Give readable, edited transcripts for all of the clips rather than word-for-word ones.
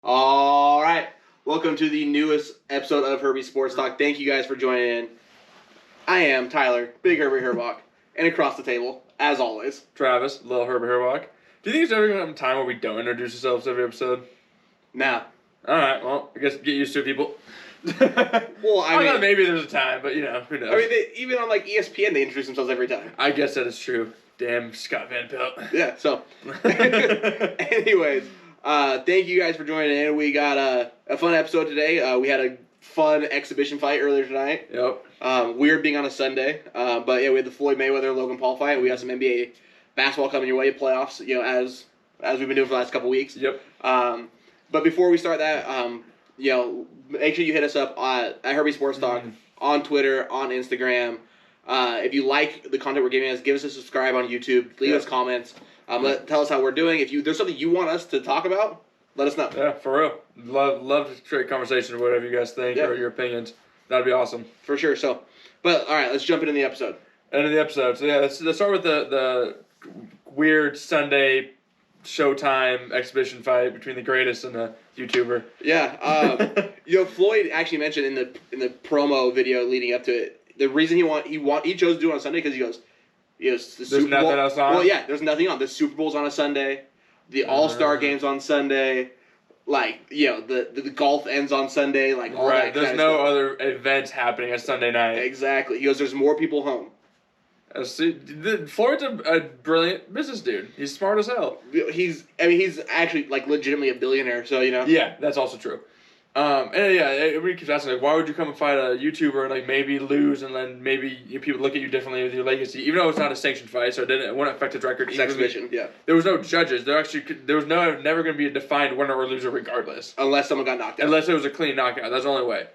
All right. Welcome to the newest episode of Herbie Sports Talk. Thank you guys for joining in. I am Tyler, Big Herbie Herbach, and across the table, as always, Travis, Little Herbie Herbach. Do you think there's ever going to come a time where we don't introduce ourselves every episode? Nah. All right, well, I guess get used to it, people. Well, I mean, maybe there's a time, but, who knows? I mean, even on, ESPN, they introduce themselves every time. I guess that is true. Damn Scott Van Pelt. Yeah, so. Anyways, thank you guys for joining in. We got a fun episode today. We had a fun exhibition fight earlier tonight. Yep. Weird being on a Sunday. But, yeah, we had the Floyd Mayweather Logan Paul fight. We got some NBA basketball coming your way, playoffs, as we've been doing for the last couple weeks. Yep. But before we start that, make sure you hit us up at Herbie Sports Talk on Twitter, on Instagram. If you like the content we're giving us, give us a subscribe on YouTube. Leave us comments. Tell us how we're doing. If there's something you want us to talk about, let us know. Yeah, for real. Love to create conversation or whatever you guys think or your opinions. That'd be awesome. For sure. So, but all right, let's jump into the episode. End of the episode. So yeah, let's start with the weird Sunday Showtime exhibition fight between the greatest and the YouTuber. Yeah. Floyd actually mentioned in the promo video leading up to it, the reason he chose to do it on Sunday because he goes, the there's Super nothing Bowl. else on? Well, yeah, there's nothing on. The Super Bowl's on a Sunday. The All-Star Game's on Sunday. The golf ends on Sunday. All right. that There's no other events happening on Sunday night. Exactly. He goes, there's more people home. Floyd's a brilliant business dude. He's smart as hell. He's actually legitimately a billionaire. So Yeah, that's also true. Everybody keeps asking why would you come and fight a YouTuber and maybe lose and then maybe people look at you differently with your legacy, even though it's not a sanctioned fight, so it wouldn't affect his record. It's exhibition. Yeah. There was no judges. There was never going to be a defined winner or loser regardless. Unless someone got knocked out. Unless it was a clean knockout. That's the only way.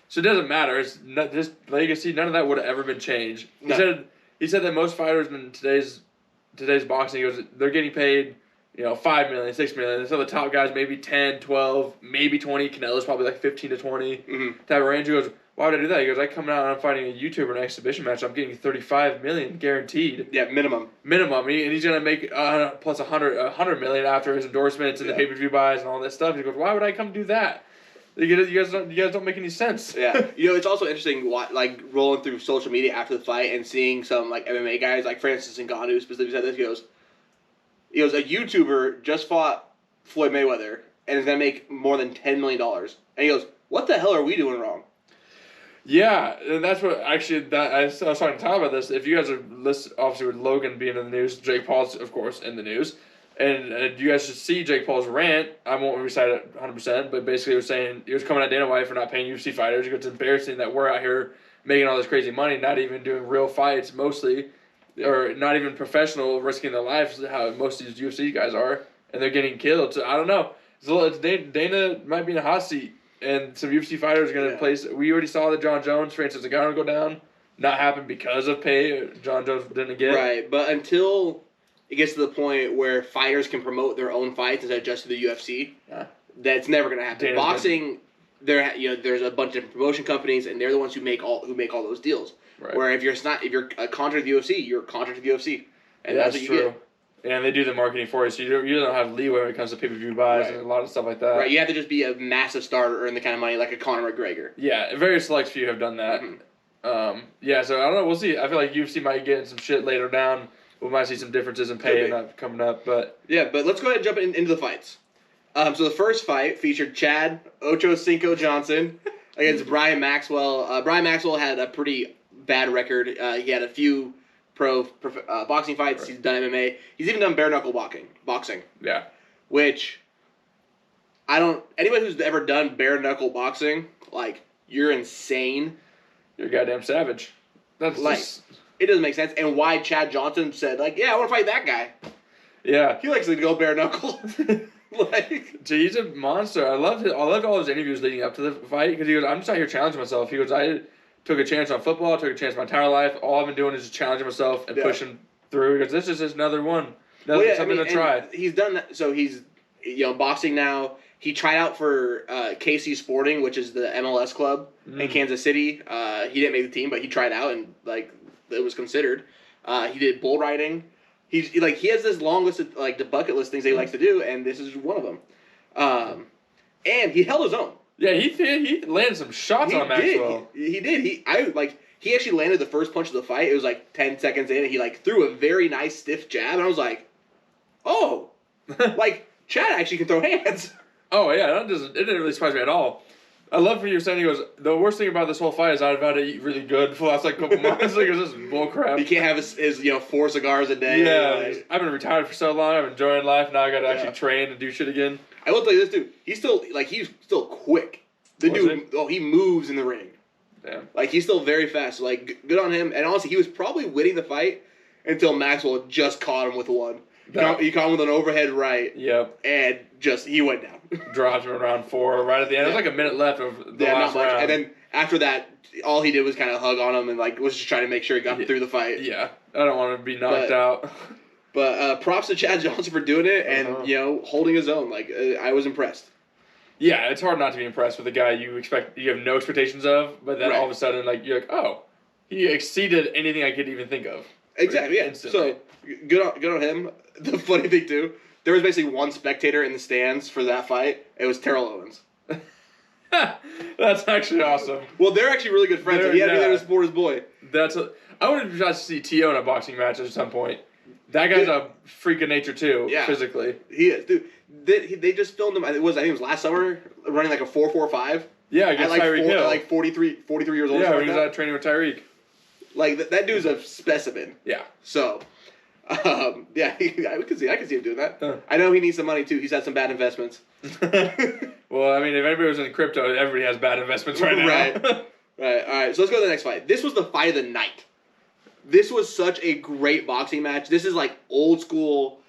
So it doesn't matter. It's not, his legacy. None of that would have ever been changed. No. He said that most fighters in today's boxing, he goes, they're getting paid, $5 million, $6 million. So the top guys maybe 10, 12, maybe 20. Canelo's probably 15 to 20 type of range. He goes, why would I do that? He goes, I come out and I'm fighting a YouTuber in an exhibition match. I'm getting $35 million guaranteed. Yeah, minimum. And he's gonna make plus $100 million after his endorsements and the pay-per-view buys and all that stuff. He goes, why would I come do that? You guys don't make any sense. Yeah, it's also interesting, rolling through social media after the fight and seeing some MMA guys like Francis Ngannou specifically said this. He goes, a YouTuber just fought Floyd Mayweather and is gonna make more than $10 million. And he goes, what the hell are we doing wrong? Yeah, and that's what I was talking to Tyler about this. If you guys are listening, obviously with Logan being in the news, Jake Paul's of course in the news. And you guys should see Jake Paul's rant. I won't recite it 100%, but basically he was coming at Dana White for not paying UFC fighters. It's embarrassing that we're out here making all this crazy money, not even doing real fights mostly, or not even professional, risking their lives, how most of these UFC guys are, and they're getting killed. So I don't know. Dana might be in a hot seat, and some UFC fighters are going to place. We already saw that John Jones, Francis Ngannou go down. Not happen because of pay. John Jones didn't get. Right, but until it gets to the point where fighters can promote their own fights instead of just to the UFC, that's never going to happen. Boxing, there's a bunch of different promotion companies, and they're the ones who make all those deals. Right. Where if you're a contract to the UFC, you're a contract to the UFC, and that's what you true. get. And they do the marketing for you, so you don't have leeway when it comes to pay-per-view buys and a lot of stuff like that. Right, you have to just be a massive star to earn the kind of money like a Conor McGregor. Yeah, a very select few have done that. So I don't know. We'll see. I feel like UFC might get some shit later down. We might see some differences in pay coming up, but but let's go ahead and jump into the fights. So the first fight featured Chad Ocho Cinco Johnson against Brian Maxwell. Brian Maxwell had a pretty bad record. He had a few pro boxing fights. Right. He's done MMA. He's even done bare knuckle boxing. Yeah. Which anybody who's ever done bare knuckle boxing, you're insane. You're a goddamn savage. That's it doesn't make sense. And why Chad Johnson said, I want to fight that guy. Yeah. He likes to go bare knuckle. He's a monster. I loved all his interviews leading up to the fight because he goes, I'm just out here challenging myself. He goes, I took a chance on football, took a chance my entire life. All I've been doing is just challenging myself and pushing through. He goes, this is just another one. Something to try. He's done that. So he's boxing now. He tried out for KC Sporting, which is the MLS club in Kansas City. He didn't make the team, but he tried out and it was considered. He did bull riding. He has this long list of the bucket list things that he likes to do, and this is one of them. and he held his own. Yeah, he landed some shots on Maxwell. He did. He actually landed the first punch of the fight. It was like 10 seconds in, and he like threw a very nice stiff jab, and I was like, oh, like Chad actually can throw hands. Oh yeah, it didn't really surprise me at all. I love what you were saying. He goes, the worst thing about this whole fight is I've had to eat really good for the last like couple months. Like, it's just bull crap. He can't have his 4 cigars a day. Yeah, like, I've been retired for so long. I'm enjoying life. Now I got to actually train and do shit again. I will tell you this, dude. He's still quick. The dude, he moves in the ring. Damn. Like, he's still very fast. So, like, good on him. And honestly, he was probably winning the fight until Maxwell just caught him with one. He caught him with an overhead right. Yep. And he went down. Dropped him around 4 right at the end. There was like a minute left of the last round. And then after that, all he did was kind of hug on him and like was just trying to make sure he got through the fight. Yeah. I don't want to be knocked out. But props to Chad Johnson for doing it and, holding his own. Like, I was impressed. Yeah, it's hard not to be impressed with a guy you have no expectations of, but then all of a sudden, like, you're like, oh, he exceeded anything I could even think of. Exactly, yeah. Instantly. So, good on him. The funny thing, too, there was basically one spectator in the stands for that fight. It was Terrell Owens. That's actually awesome. Well, they're actually really good friends. So he had to be there to support his boy. I would have to see T.O. in a boxing match at some point. That guy's a freak of nature, too, physically. He is, dude. They just filmed him, I think it was last summer, running like a 4.45. Yeah, against Tyreek Hill. At like 43 years old. Yeah, when he was out training with Tyreek. Like, that dude's a specimen. Yeah. So, yeah, I can see him doing that. I know he needs some money, too. He's had some bad investments. Well, I mean, if anybody was in crypto, everybody has bad investments right now. Right. All right. So let's go to the next fight. This was the fight of the night. This was such a great boxing match. This is like old school,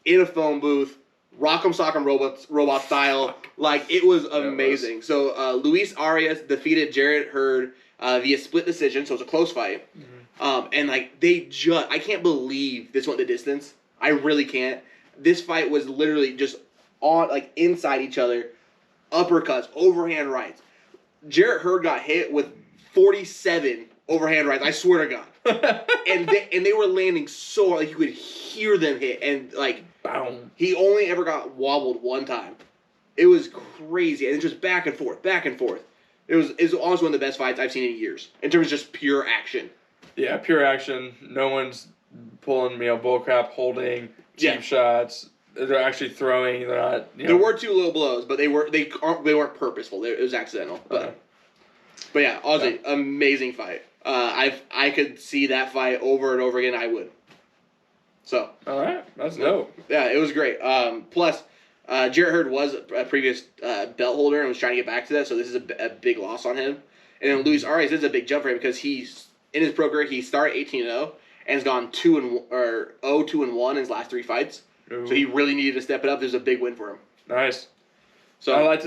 in a phone booth, rock'em sock'em robot style. Like, it was amazing. So Luis Arias defeated Jarrett Hurd via split decision. So it was a close fight. Mm-hmm. And like I can't believe this went the distance. I really can't. This fight was literally just on like inside each other, uppercuts, overhand rights. Jarrett Hurd got hit with 47 overhand rights. I swear to God. and they were landing so hard, like you could hear them hit, and like boom. He only ever got wobbled one time. It was crazy, and it's just back and forth, back and forth. It was honestly one of the best fights I've seen in years in terms of just pure action. Yeah, pure action. No one's pulling bullcrap, holding cheap shots. They're actually throwing. They're not. There were 2 low blows, but they weren't purposeful. It was accidental. But yeah, honestly, amazing fight. I could see that fight over and over again. I would. So. All right, that's dope. Yeah, it was great. Plus, Jarrett Hurd was a previous belt holder and was trying to get back to that, so this is a big loss on him. And then Luis Arias is a big jump for him because he's in his pro career. He started 18-0 and has gone 2-1 in his last 3 fights. Ooh. So he really needed to step it up. This is a big win for him. Nice. So I like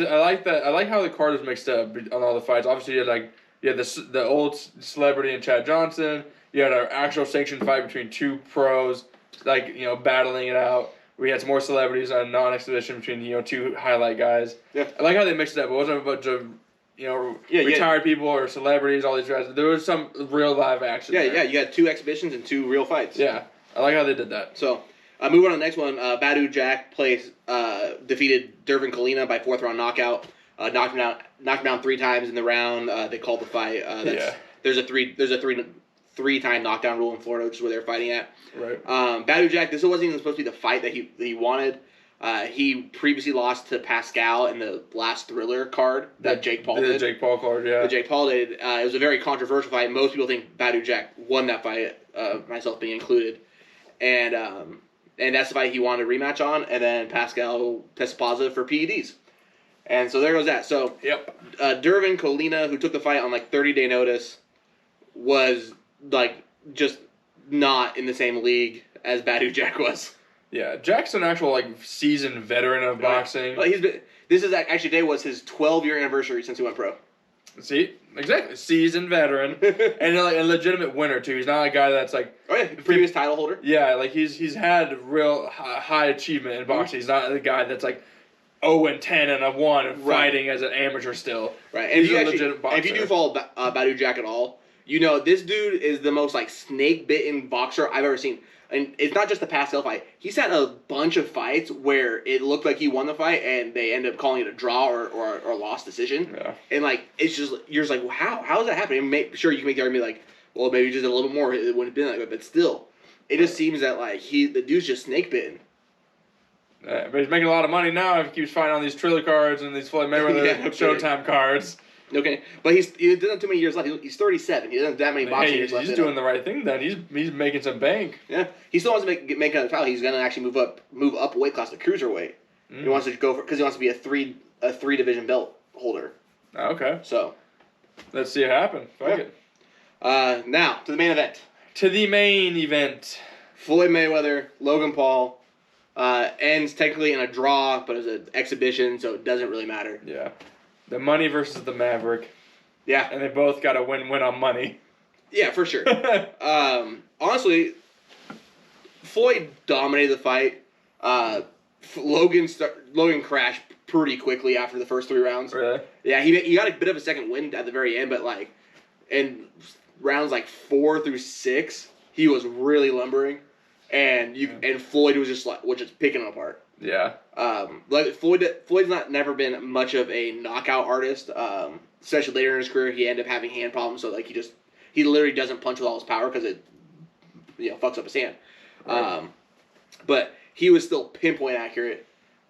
that. I like how the card is mixed up on all the fights. Obviously, you had the old celebrity and Chad Johnson. You had an actual sanctioned fight between 2 pros, battling it out. We had some more celebrities on a non-exhibition between 2 highlight guys. Yeah. I like how they mixed it up. It wasn't a bunch of retired people or celebrities. All these guys. There was some real live action. Yeah, there. You had 2 exhibitions and 2 real fights. Yeah, I like how they did that. So. Moving on to the next one, Badu Jack defeated Dervin Colina by 4th round knockout. Knocked him down 3 times in the round. They called the fight. There's a three-time knockdown rule in Florida, which is where they're fighting at. Right. Badu Jack, this wasn't even supposed to be the fight that he wanted. He previously lost to Pascal in the last Thriller card that Jake Paul did. The Jake Paul card, yeah. The Jake Paul did. It was a very controversial fight. Most people think Badu Jack won that fight, myself being included. And that's the fight he wanted a rematch on, and then Pascal tested positive for PEDs. And so there goes that. So, Dervin Colina, who took the fight on 30-day notice, was just not in the same league as Badu Jack was. Yeah, Jack's an actual seasoned veteran of boxing. Today was his 12-year anniversary since he went pro. See, exactly, seasoned veteran, and a legitimate winner too. He's not a guy that's previous title holder. Yeah, he's had real high achievement in boxing. He's not the guy that's 0-10-1 and fighting as an amateur still. Right, and if you do follow Badu Jack at all, this dude is the most snake bitten boxer I've ever seen. and it's not just the Pascal fight. He's had a bunch of fights where it looked like he won the fight, and they end up calling it a draw or lost decision. Yeah. And like it's just you're just like, well, how is that happening? And sure, you can make the argument like, well, maybe just a little bit more, it wouldn't have been like that. But still, it just seems that like the dude's just snake bitten. But he's making a lot of money now if he keeps fighting on these Triller cards and these Floyd Mayweather Showtime cards. Okay, but he doesn't have too many years left. He's 37. He doesn't have that many boxing years left. He's doing the right thing then. He's making some bank. Yeah, he still wants to make another title. He's gonna actually move up weight class to cruiserweight. He wants to go because he wants to be a three division belt holder. Okay. So, let's see it happen. Fuck it. Now to the main event. To the main event. Floyd Mayweather, Logan Paul, ends technically in a draw, but it's an exhibition, so it doesn't really matter. Yeah. The money versus the Maverick. Yeah. And they both got a win-win on money. Yeah, for sure. Honestly, Floyd dominated the fight. Logan crashed pretty quickly after the first 3 rounds. Really? Yeah, he got a bit of a second wind at the very end, but like in rounds like 4 through 6, he was really lumbering, and Floyd was just picking him apart. Yeah. Like Floyd's never been much of a knockout artist. Especially later in his career, he ended up having hand problems, so like he literally doesn't punch with all his power because it fucks up his hand. Right. But he was still pinpoint accurate.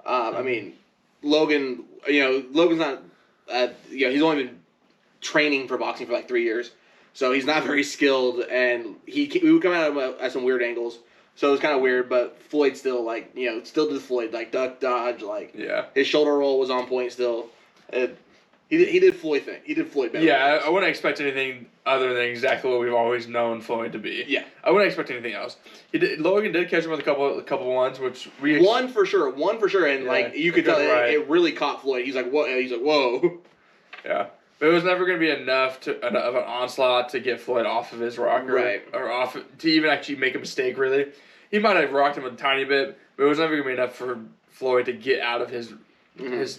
I mean, Logan's not he's only been training for boxing for like 3 years, so he's not very skilled, and we would come at some weird angles. So it was kind of weird, but Floyd still still did Floyd, like duck, dodge, like his shoulder roll was on point still. He did Floyd thing. He did Floyd better. Yeah, I wouldn't expect anything other than exactly what we've always known Floyd to be. Yeah, I wouldn't expect anything else. Logan did catch him with a couple ones, which one for sure, and like you could tell it really caught Floyd. He's like, what? He's like, whoa. Yeah. But it was never going to be enough of an onslaught to get Floyd off of his rocker, right? Or off to even actually make a mistake. Really, he might have rocked him a tiny bit, but it was never going to be enough for Floyd to get out of his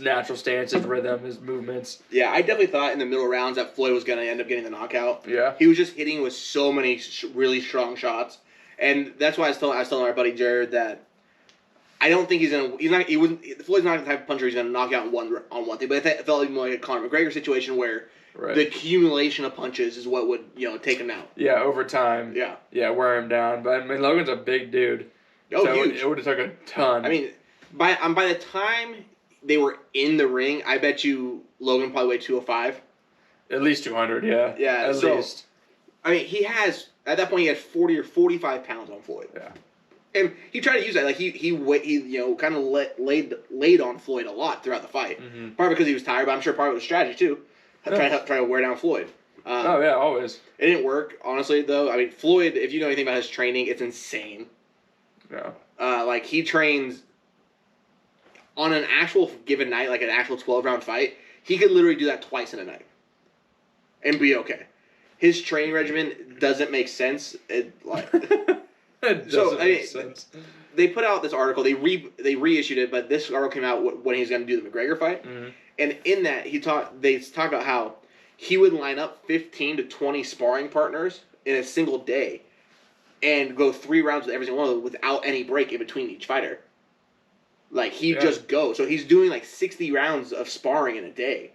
natural stance, his rhythm, his movements. Yeah, I definitely thought in the middle rounds that Floyd was going to end up getting the knockout. Yeah, he was just hitting with so many really strong shots, and that's why I was telling our buddy Jared that I don't think Floyd's not the type of puncher he's going to knock out on one thing. But it felt more like a Conor McGregor situation where the accumulation of punches is what would take him out. Yeah, over time. Yeah, wear him down. But I mean, Logan's a big dude. Oh, so huge. It would have took a ton. I mean, by the time they were in the ring, I bet you Logan probably weighed 205. At least 200. Yeah. Yeah. At least. I mean, at that point he had 40 or 45 pounds on Floyd. Yeah. And he tried to use that, like he kind of laid on Floyd a lot throughout the fight. Mm-hmm. Part because he was tired, but I'm sure part of it was strategy too, trying to wear down Floyd. Oh yeah, always. It didn't work, honestly. Though I mean, Floyd, if you know anything about his training, it's insane. Yeah. Like he trains on an actual given night, like an actual 12-round fight. He could literally do that twice in a night, and be okay. His training regimen doesn't make sense. Make sense. They put out this article. They reissued it, but this article came out when he was going to do the McGregor fight. Mm-hmm. And in that, they talk about how he would line up 15 to 20 sparring partners in a single day, and go 3 rounds with every single one of them without any break in between each fighter. Like he'd just go. So he's doing like 60 rounds of sparring in a day,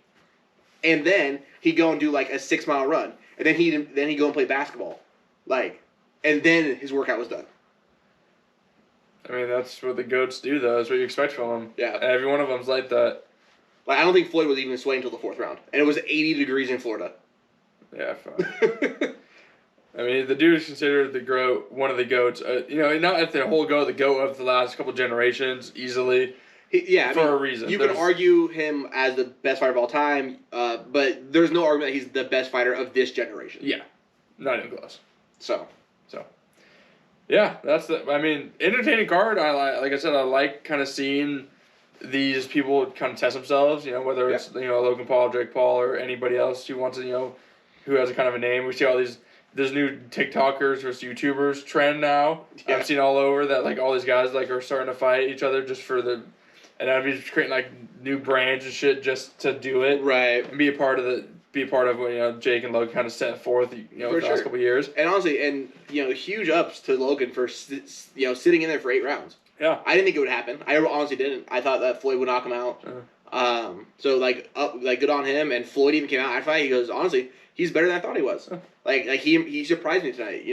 and then he'd go and do like a 6-mile run, and then he'd go and play basketball, and then his workout was done. I mean, that's what the GOATs do, though. That's what you expect from them. Yeah. Every one of them's like that. Like, I don't think Floyd was even sweating until the 4th round. And it was 80 degrees in Florida. Yeah, fine. I mean, the dude is considered one of the GOATs. Not if the whole GOAT, the GOAT of the last couple generations, easily. For a reason. You can argue him as the best fighter of all time, but there's no argument that he's the best fighter of this generation. Yeah. Not even close. So. Yeah, entertaining card. Like I said, I like kind of seeing these people kind of test themselves. Whether it's Logan Paul, Jake Paul, or anybody else who wants to who has a kind of a name. We see all these new TikTokers versus YouTubers trend now. Yeah. I've seen all over that all these guys are starting to fight each other just for the, and I'd be creating new brands and shit just to do it, right, and be a part of be a part of what Jake and Logan kind of set forth the last couple of years. And honestly, huge ups to Logan for sitting in there for 8 rounds. Yeah, I didn't think it would happen. I honestly didn't. I thought that Floyd would knock him out. So good on him. And Floyd even came out after fight. He goes, honestly, he's better than I thought he was. He surprised me tonight.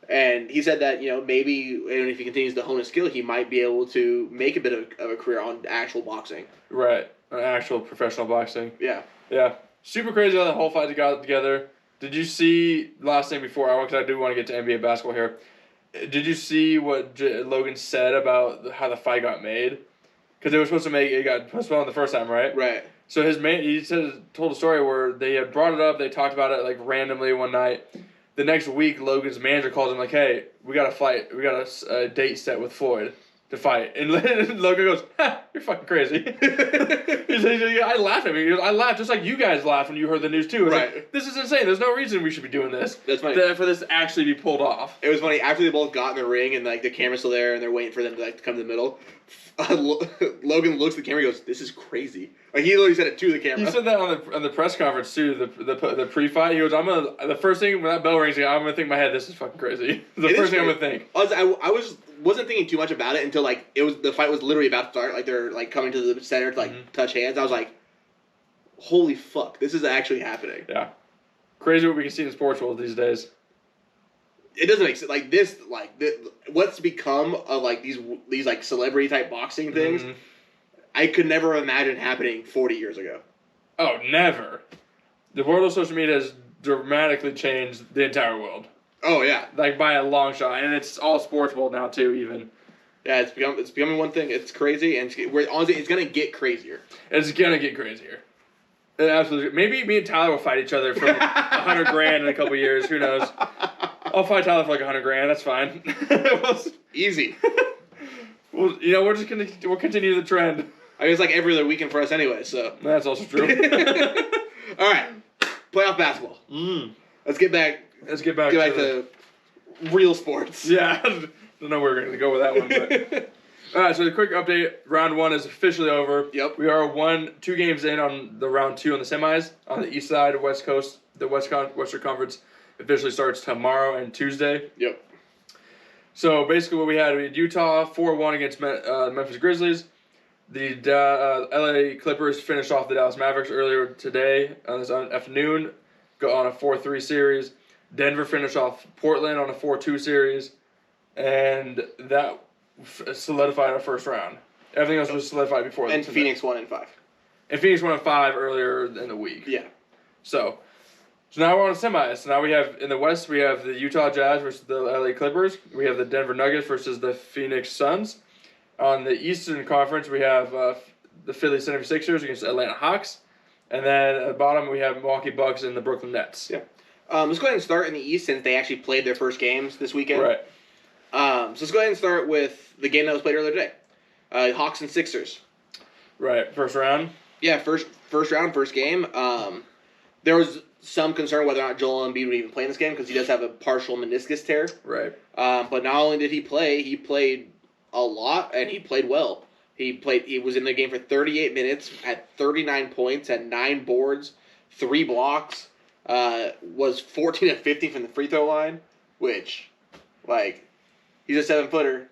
And he said that maybe if he continues to hone his skill, he might be able to make a bit of a career on actual boxing. Right, on actual professional boxing. Yeah. Yeah, super crazy how the whole fight got together. Did you see last thing before? Because I do want to get to NBA basketball here. Did you see what Logan said about how the fight got made? Because it got postponed the first time, right? Right. So he told a story where they had brought it up. They talked about it randomly one night. The next week, Logan's manager calls him "Hey, we got a fight. We got a date set with Floyd to fight." And Logan goes, "You're fucking crazy." He said, "I laughed at me. I laughed just like you guys laughed when you heard the news too." Right. This is insane. There's no reason we should be doing this. That's funny. For this to actually be pulled off. It was funny after they both got in the ring and the camera's still there and they're waiting for them to come to the middle. Logan looks at the camera and goes, "This is crazy." He literally said it to the camera. He said that on the press conference too. The pre-fight. He goes, the first thing when that bell rings, I'm gonna think in my head, this is fucking crazy. The first thing I'm gonna think. I wasn't thinking too much about it until the fight was literally about to start. They're coming to the center to touch hands. I was like, holy fuck, this is actually happening. Yeah, crazy what we can see in the sports world these days. It doesn't make sense. What's become of these celebrity type boxing things. Mm-hmm. I could never imagine happening 40 years ago. Oh, never. The world of social media has dramatically changed the entire world. Oh yeah, by a long shot, and it's all sports world now too. Even. Yeah, it's becoming one thing. It's crazy, and honestly, it's gonna get crazier. It's gonna get crazier. It absolutely. Maybe me and Tyler will fight each other for $100,000 in a couple years. Who knows? I'll fight Tyler for $100,000. That's fine. Easy. Well, we'll continue the trend. I guess every other weekend for us anyway. So that's also true. All right, playoff basketball. Let's get back. Get back to real sports. Yeah, I don't know where we're going to go with that one, but all right. So the quick update: round 1 is officially over. Yep. We are 2 games in on the round 2 on the semis on the east side, West Coast. The Western Conference officially starts tomorrow and Tuesday. Yep. So basically, what we had Utah 4-1 against Memphis Grizzlies. The LA Clippers finished off the Dallas Mavericks earlier today on this afternoon, go on a 4-3 series. Denver finished off Portland on a 4-2 series, and that solidified our first round. Everything else was solidified before. And Phoenix won in 5. And Phoenix won in 5 earlier in the week. Yeah. So now we're on semis. So now we have in the West we have the Utah Jazz versus the LA Clippers. We have the Denver Nuggets versus the Phoenix Suns. On the Eastern Conference, we have the Philly 76ers against the Atlanta Hawks. And then at the bottom, we have Milwaukee Bucks and the Brooklyn Nets. Yeah. Let's go ahead and start in the East since they actually played their first games this weekend. Right. So let's go ahead and start with the game that was played earlier today. Hawks and Sixers. Right. First round? Yeah, first round, first game. There was some concern whether or not Joel Embiid would even play in this game because he does have a partial meniscus tear. Right. But not only did he played a lot, and he played well. He was in the game for 38 minutes, had 39 points, had 9 boards, 3 blocks, was 14 of 50 from the free throw line, which, he's a 7-footer.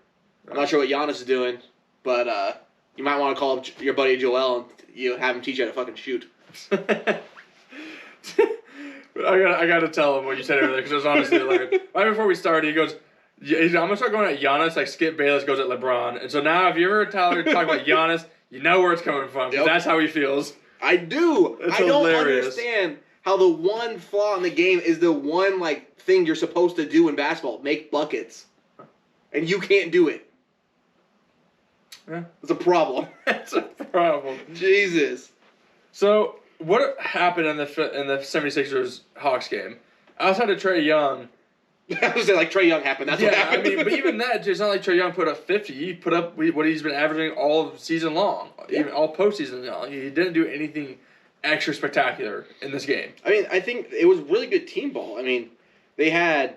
I'm not sure what Giannis is doing, but you might want to call up your buddy Joel and have him teach you how to fucking shoot. I gotta tell him what you said earlier because it was honestly hilarious. Right before we started, he goes, I'm gonna start going at Giannis like Skip Bayless goes at LeBron. And so now, if you ever heard Tyler talk about Giannis, you know where it's coming from. Yep. That's how he feels. I do. It's I don't hilarious. understand how the one flaw in the game is the one thing you're supposed to do in basketball: make buckets, and you can't do it. Yeah, it's a problem. It's a problem. Jesus. So what happened in the 76ers Hawks game? Outside of Trae Young. I was saying Trae Young happened. That's what happened. But even that, it's not like Trae Young put up 50. He put up what he's been averaging all season long, even all postseason long. He didn't do anything extra spectacular in this game. I think it was really good team ball. They had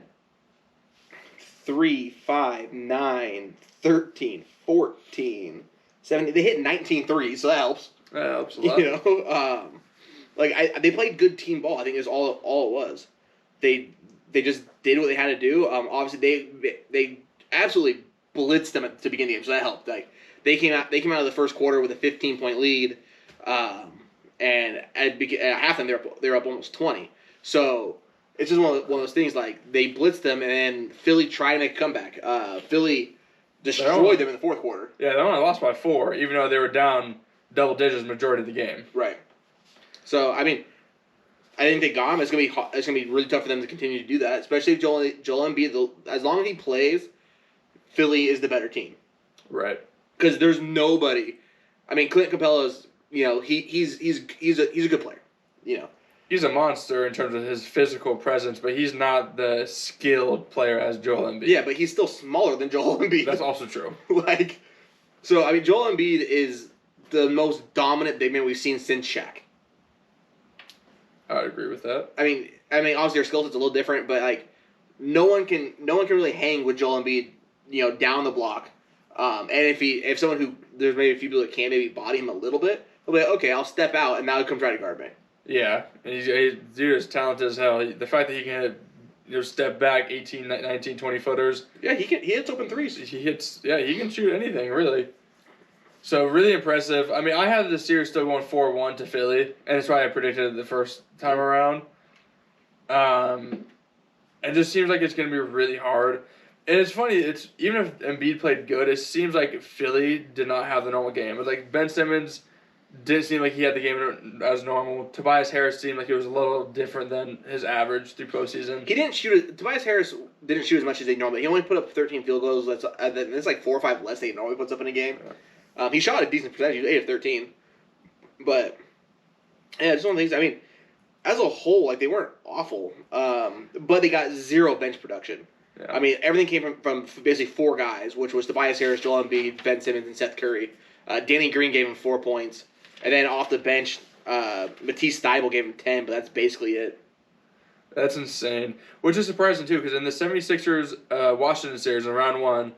3, 5, 9, 13, 14, 17. They hit 19 threes, so that helps. That helps a lot. Like they played good team ball. I think is all it was. They just did what they had to do. Obviously they absolutely blitzed them to begin the game, so that helped. Like they came out of the first quarter with a 15-point lead, and at halftime they're up almost 20. So it's just one of those things. Like they blitzed them, and then Philly tried to make a comeback. Philly destroyed them in the fourth quarter. Yeah, they only lost by 4, even though they were down double digits majority of the game. Right. So I mean, I think they got him. It's gonna be really tough for them to continue to do that, especially if Joel Embiid. As long as he plays, Philly is the better team. Right. Because there's nobody. I mean, Clint Capella's. He's a good player. He's a monster in terms of his physical presence, but he's not the skilled player as Joel Embiid. Yeah, but he's still smaller than Joel Embiid. That's also true. So I mean, Joel Embiid is the most dominant big man we've seen since Shaq. I would agree with that. I mean, obviously their skill set's a little different, but like, no one can really hang with Joel Embiid, down the block. And if someone who there's maybe a few people that can maybe body him a little bit, they'll be like, okay, I'll step out, and now he'll come try to guard me. Yeah, and dude is talented as hell. The fact that he can step back 18, 19, 20 footers. Yeah, he hits open threes. He can shoot anything really. So really impressive. I mean, I had the series still going 4-1 to Philly, and that's why I predicted it the first time around. It just seems like it's going to be really hard. And it's funny, even if Embiid played good, it seems like Philly did not have the normal game. It's like Ben Simmons didn't seem like he had the game as normal. Tobias Harris seemed like he was a little different than his average through postseason. He didn't shoot. Tobias Harris didn't shoot as much as they normally. He only put up 13 field goals. That's like 4 or 5 less than he normally puts up in a game. He shot a decent percentage. He was 8 of 13. But yeah, it's one of the things. I mean, as a whole, like they weren't awful, but they got 0 bench production. Yeah. I mean, everything came from basically 4 guys, which was Tobias Harris, Joel Embiid, Ben Simmons, and Seth Curry. Danny Green gave him 4 points. And then off the bench, Matisse Thybulle gave him 10, but that's basically it. That's insane. Which is surprising, too, because in the 76ers Washington series in round 1,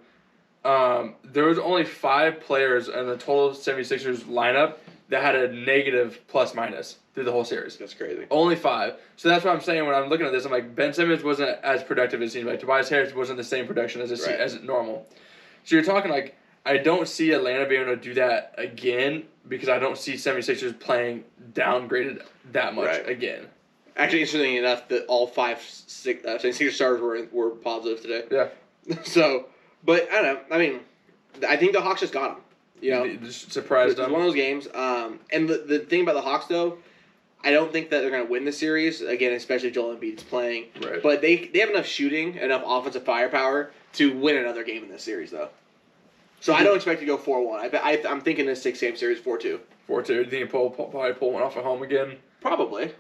there was only 5 players in the total 76ers lineup that had a negative plus-minus through the whole series. That's crazy. Only 5. So that's what I'm saying when I'm looking at this. I'm like, Ben Simmons wasn't as productive as it seemed like. Tobias Harris wasn't the same production as normal. So you're talking like, I don't see Atlanta being able to do that again because I don't see 76ers playing downgraded that much again. Actually, interestingly enough, that all 5 76ers starters were positive today. Yeah. So, but I don't know. I mean, I think the Hawks just got them. Just surprised them. It's one of those games. And the thing about the Hawks, though, I don't think that they're going to win the series, again, especially if Joel Embiid's playing. Right. But they have enough shooting, enough offensive firepower to win another game in this series, though. So I don't expect to go 4-1. I'm thinking this 6-game series 4-2. 4-2. Do you think you'll probably pull one off at home again? Probably.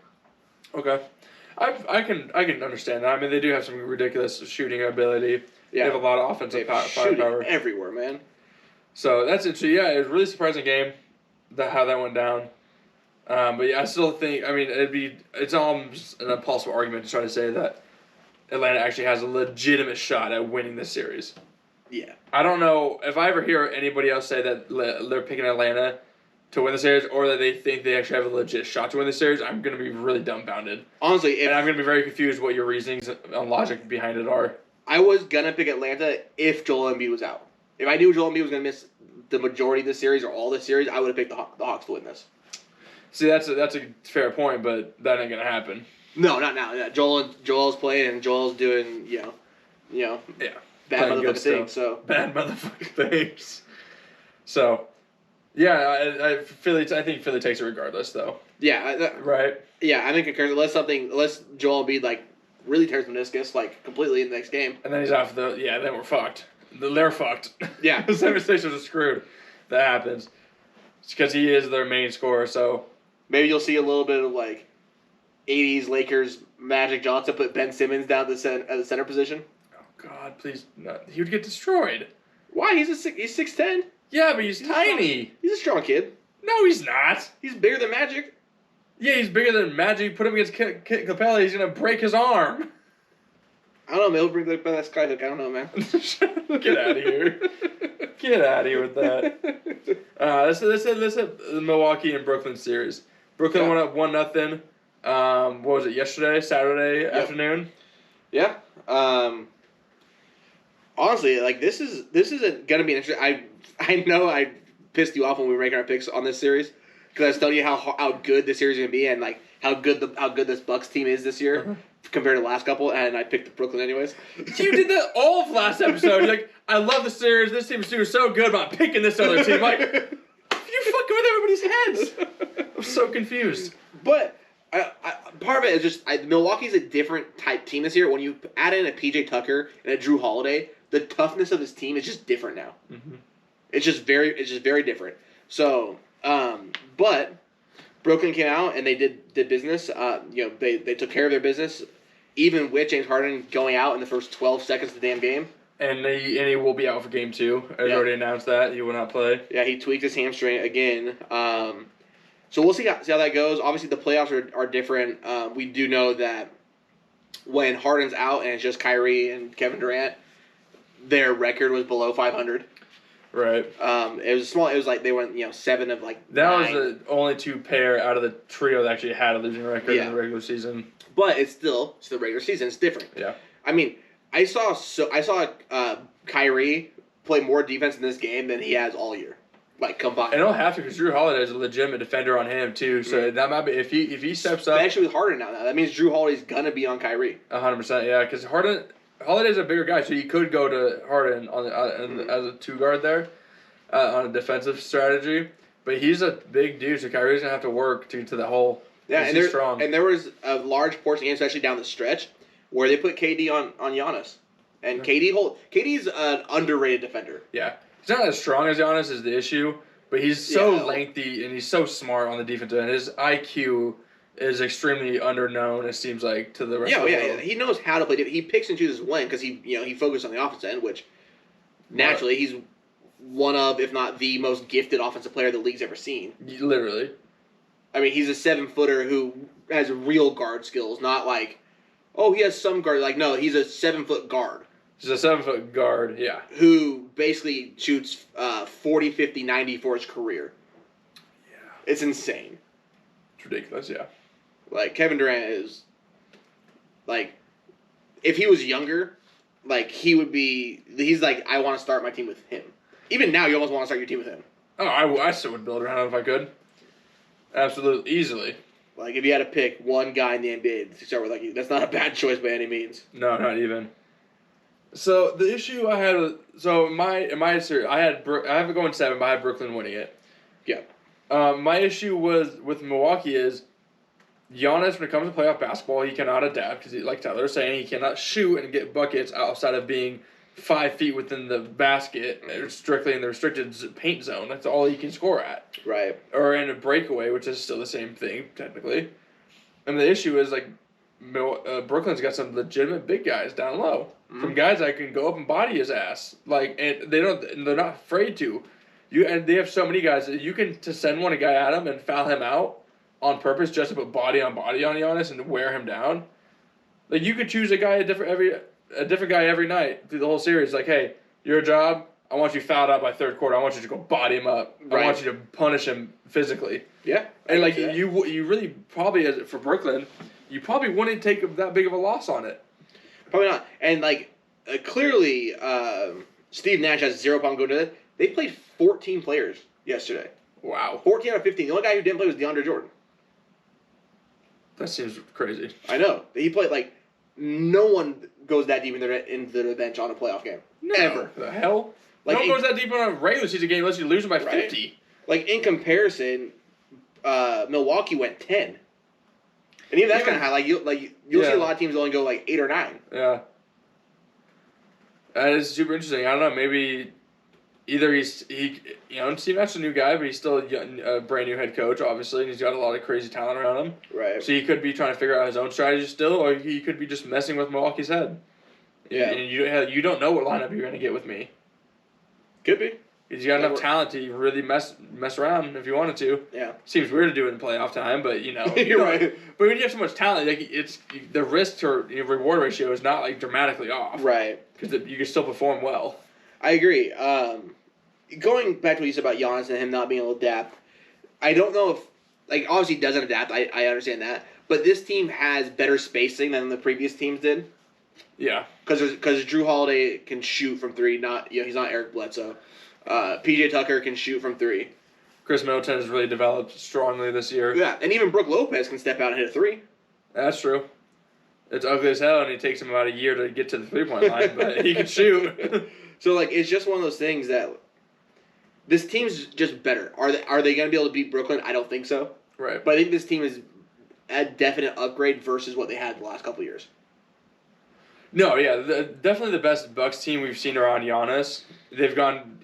Okay. I can understand that. I mean, they do have some ridiculous shooting ability. Yeah. They have a lot of offensive firepower. Everywhere, man. So that's it. So yeah, it was a really surprising game how that went down. But yeah, I still think, I mean, it's almost an impossible argument to try to say that Atlanta actually has a legitimate shot at winning this series. Yeah. I don't know if I ever hear anybody else say that they're picking Atlanta to win the series or that they think they actually have a legit shot to win the series. I'm going to be really dumbfounded. Honestly, and I'm going to be very confused what your reasonings and logic behind it are. I was going to pick Atlanta if Joel Embiid was out. If I knew Joel Embiid was going to miss the majority of the series or all the series, I would have picked the Hawks to win this. See, that's a fair point, but that ain't going to happen. No, not now. Yeah, Joel's playing and Joel's doing, yeah. Bad motherfucking things. So bad motherfucking things. So, yeah, I think Philly takes it regardless, though. Yeah. Right. Yeah, I'm in concurrence. Unless Joel Embiid really tears meniscus completely in the next game, and then he's off then we're fucked. They're fucked. Yeah, the 76ers are screwed. That happens. It's because he is their main scorer. So maybe you'll see a little bit of 80s Lakers Magic Johnson put Ben Simmons down at the center position. God, please, no. He would get destroyed. Why? He's 6'10". Yeah, but he's tiny. He's a strong kid. No, he's not. He's bigger than Magic. Yeah, he's bigger than Magic. Put him against Capella, he's gonna break his arm. I don't know, man. He'll bring that skyhook. I don't know, man. Get out of here. Get out of here with that. Let's hit the Milwaukee and Brooklyn series. Brooklyn went up 1-0. What was it, Saturday afternoon? Yeah. Honestly, like this isn't gonna be interesting. I know I pissed you off when we were making our picks on this series because I was telling you how good this series is gonna be and like how good this Bucks team is this year compared to the last couple, and I picked Brooklyn anyways. You did that all of last episode. You're like, I love the series. This team's doing so good, but I'm picking this other team. Like, you're fucking with everybody's heads. I'm so confused. But part of it is just Milwaukee's a different type team this year. When you add in a PJ Tucker and a Drew Holiday, the toughness of this team is just different now. Mm-hmm. It's just very different. So, but Brooklyn came out and they did business. They took care of their business, even with James Harden going out in the first 12 seconds of the damn game. And he will be out for game 2. He's already announced that he will not play. Yeah, he tweaked his hamstring again. So we'll see how that goes. Obviously, the playoffs are different. We do know that when Harden's out and it's just Kyrie and Kevin Durant, their record was below 500. Right. It was small. It was like they went 7 of like. That 9. was the only 2 pair out of the trio that actually had a losing record in the regular season. But it's the regular season. It's different. Yeah. I mean, I saw Kyrie play more defense in this game than he has all year. Like combined. And don't have to because Drew Holiday is a legitimate defender on him too. So that might be if he steps up. Especially with Harden now. That means Drew Holiday's gonna be on Kyrie. 100%, yeah. Because Holiday's a bigger guy, so you could go to Harden on as a 2 guard there on a defensive strategy. But he's a big dude, so Kyrie's gonna have to work to get to the hole. Yeah, and he's strong. And there was a large portion, especially down the stretch, where they put KD on Giannis, and KD's an underrated defender. Yeah. He's not as strong as Giannis is the issue, but he's so lengthy and he's so smart on the defensive end. His IQ is extremely underknown, it seems like, to the rest of the world. Yeah. He knows how to play. He picks and chooses when because he focused on the offensive end, which naturally he's one of, if not the most gifted offensive player the league's ever seen. Literally. I mean, he's a 7-footer who has real guard skills, not like, oh, he has some guard. Like, no, he's a 7-foot guard. He's a 7-foot guard, yeah. Who basically shoots 40, 50, 90 for his career. Yeah. It's insane. It's ridiculous, yeah. Like, Kevin Durant is, like, if he was younger, like, he's like, I want to start my team with him. Even now, you almost want to start your team with him. Oh, I still would build around him if I could. Absolutely, easily. Like, if you had to pick one guy in the NBA to start with, like, that's not a bad choice by any means. No, not even. So the issue I had with my series, I have it going 7, but I had Brooklyn winning it. Yeah. My issue was with Milwaukee is Giannis, when it comes to playoff basketball, he cannot adapt because, like Tyler was saying, he cannot shoot and get buckets outside of being 5 feet within the basket, strictly in the restricted paint zone. That's all he can score at. Right. Or in a breakaway, which is still the same thing technically. And the issue is like Brooklyn's got some legitimate big guys down low. Some guys that can go up and body his ass. Like, and they're not afraid to. And they have so many guys that you can to send a guy at him and foul him out on purpose just to put body on Giannis and wear him down. Like, you could choose a different guy every night through the whole series. Like, hey, your job, I want you fouled out by third quarter. I want you to go body him up. Right. I want you to punish him physically. Yeah. And like you really probably for Brooklyn, you probably wouldn't take that big of a loss on it. Probably not. And like clearly, Steve Nash has 0 problem going to it. They played 14 players yesterday. Wow. 14 out of 15. The only guy who didn't play was DeAndre Jordan. That seems crazy. I know. He played like no one goes that deep into the bench on a playoff game. No. Ever. The hell? Like, no one goes that deep on a regular season game unless you lose them by 50. Like, in comparison, Milwaukee went 10. And even that's kind of high. Like, you'll see a lot of teams only go like 8 or 9. Yeah. That is super interesting. I don't know. Maybe either Steve Nash's a new guy, but he's still a brand new head coach, obviously, and he's got a lot of crazy talent around him. Right. So he could be trying to figure out his own strategy still, or he could be just messing with Milwaukee's head. Yeah. And you don't know what lineup you're going to get with me. Could be. He's got enough talent to really mess around if you wanted to. Yeah. Seems weird to do it in playoff time, but You're right. But when you have so much talent, like it's the risk to reward ratio is not like dramatically off. Right. Because you can still perform well. I agree. Going back to what you said about Giannis and him not being able to adapt, I don't know if like obviously doesn't adapt. I understand that, but this team has better spacing than the previous teams did. Yeah. Because Drew Holiday can shoot from three. Not he's not Eric Bledsoe. PJ Tucker can shoot from three. Chris Middleton has really developed strongly this year. Yeah, and even Brook Lopez can step out and hit a three. That's true. It's ugly as hell, and it takes him about a year to get to the 3-point line, but he can shoot. So like, it's just one of those things that this team's just better. Are they going to be able to beat Brooklyn? I don't think so. Right. But I think this team is a definite upgrade versus what they had the last couple of years. No, yeah, definitely the best Bucks team we've seen around Giannis. They've gone,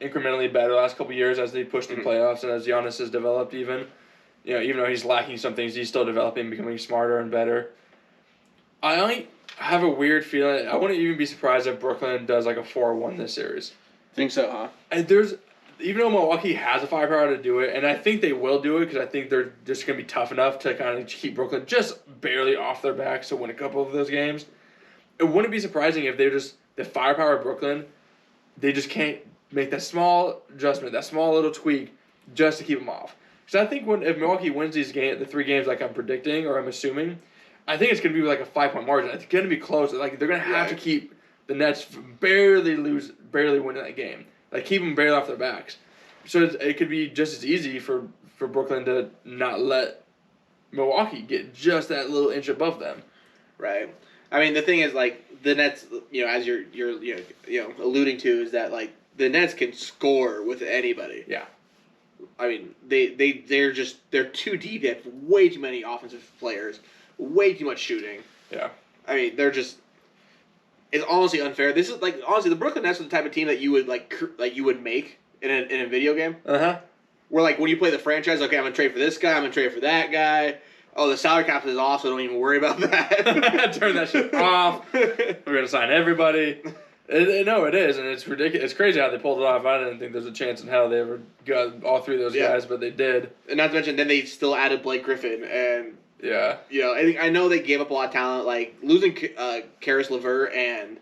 incrementally better the last couple of years as they pushed the playoffs and as Giannis has developed even. Even though he's lacking some things, he's still developing, becoming smarter and better. I have a weird feeling. I wouldn't even be surprised if Brooklyn does like a 4-1 this series. Think so, huh? And even though Milwaukee has the firepower to do it, and I think they will do it because I think they're just going to be tough enough to kind of keep Brooklyn just barely off their backs to win a couple of those games. It wouldn't be surprising if they're just the firepower of Brooklyn. They just can't make that small adjustment, that small little tweak, just to keep them off. Because I think if Milwaukee wins the 3 games like I'm predicting or I'm assuming, I think it's going to be like a 5-point margin. It's going to be close. Like they're going to have to keep the Nets barely winning that game. Like keep them barely off their backs. So it could be just as easy for Brooklyn to not let Milwaukee get just that little inch above them. Right. I mean, the thing is, like, the Nets, as you're alluding to, is that, like, the Nets can score with anybody. Yeah. I mean, they're too deep. They have way too many offensive players, way too much shooting. Yeah. I mean, it's honestly unfair. This is, like, honestly, the Brooklyn Nets are the type of team that you would, you would make in a video game. Uh-huh. Where, like, when you play the franchise, okay, I'm going to trade for this guy, I'm going to trade for that guy. Oh, the salary cap is off, so don't even worry about that. Turn that shit off. We're going to sign everybody. No, it is, and it's ridiculous. It's crazy how they pulled it off. I didn't think there's a chance in hell they ever got all 3 of those guys, but they did. And not to mention, then they still added Blake Griffin, and I know they gave up a lot of talent, like losing Karis LeVert and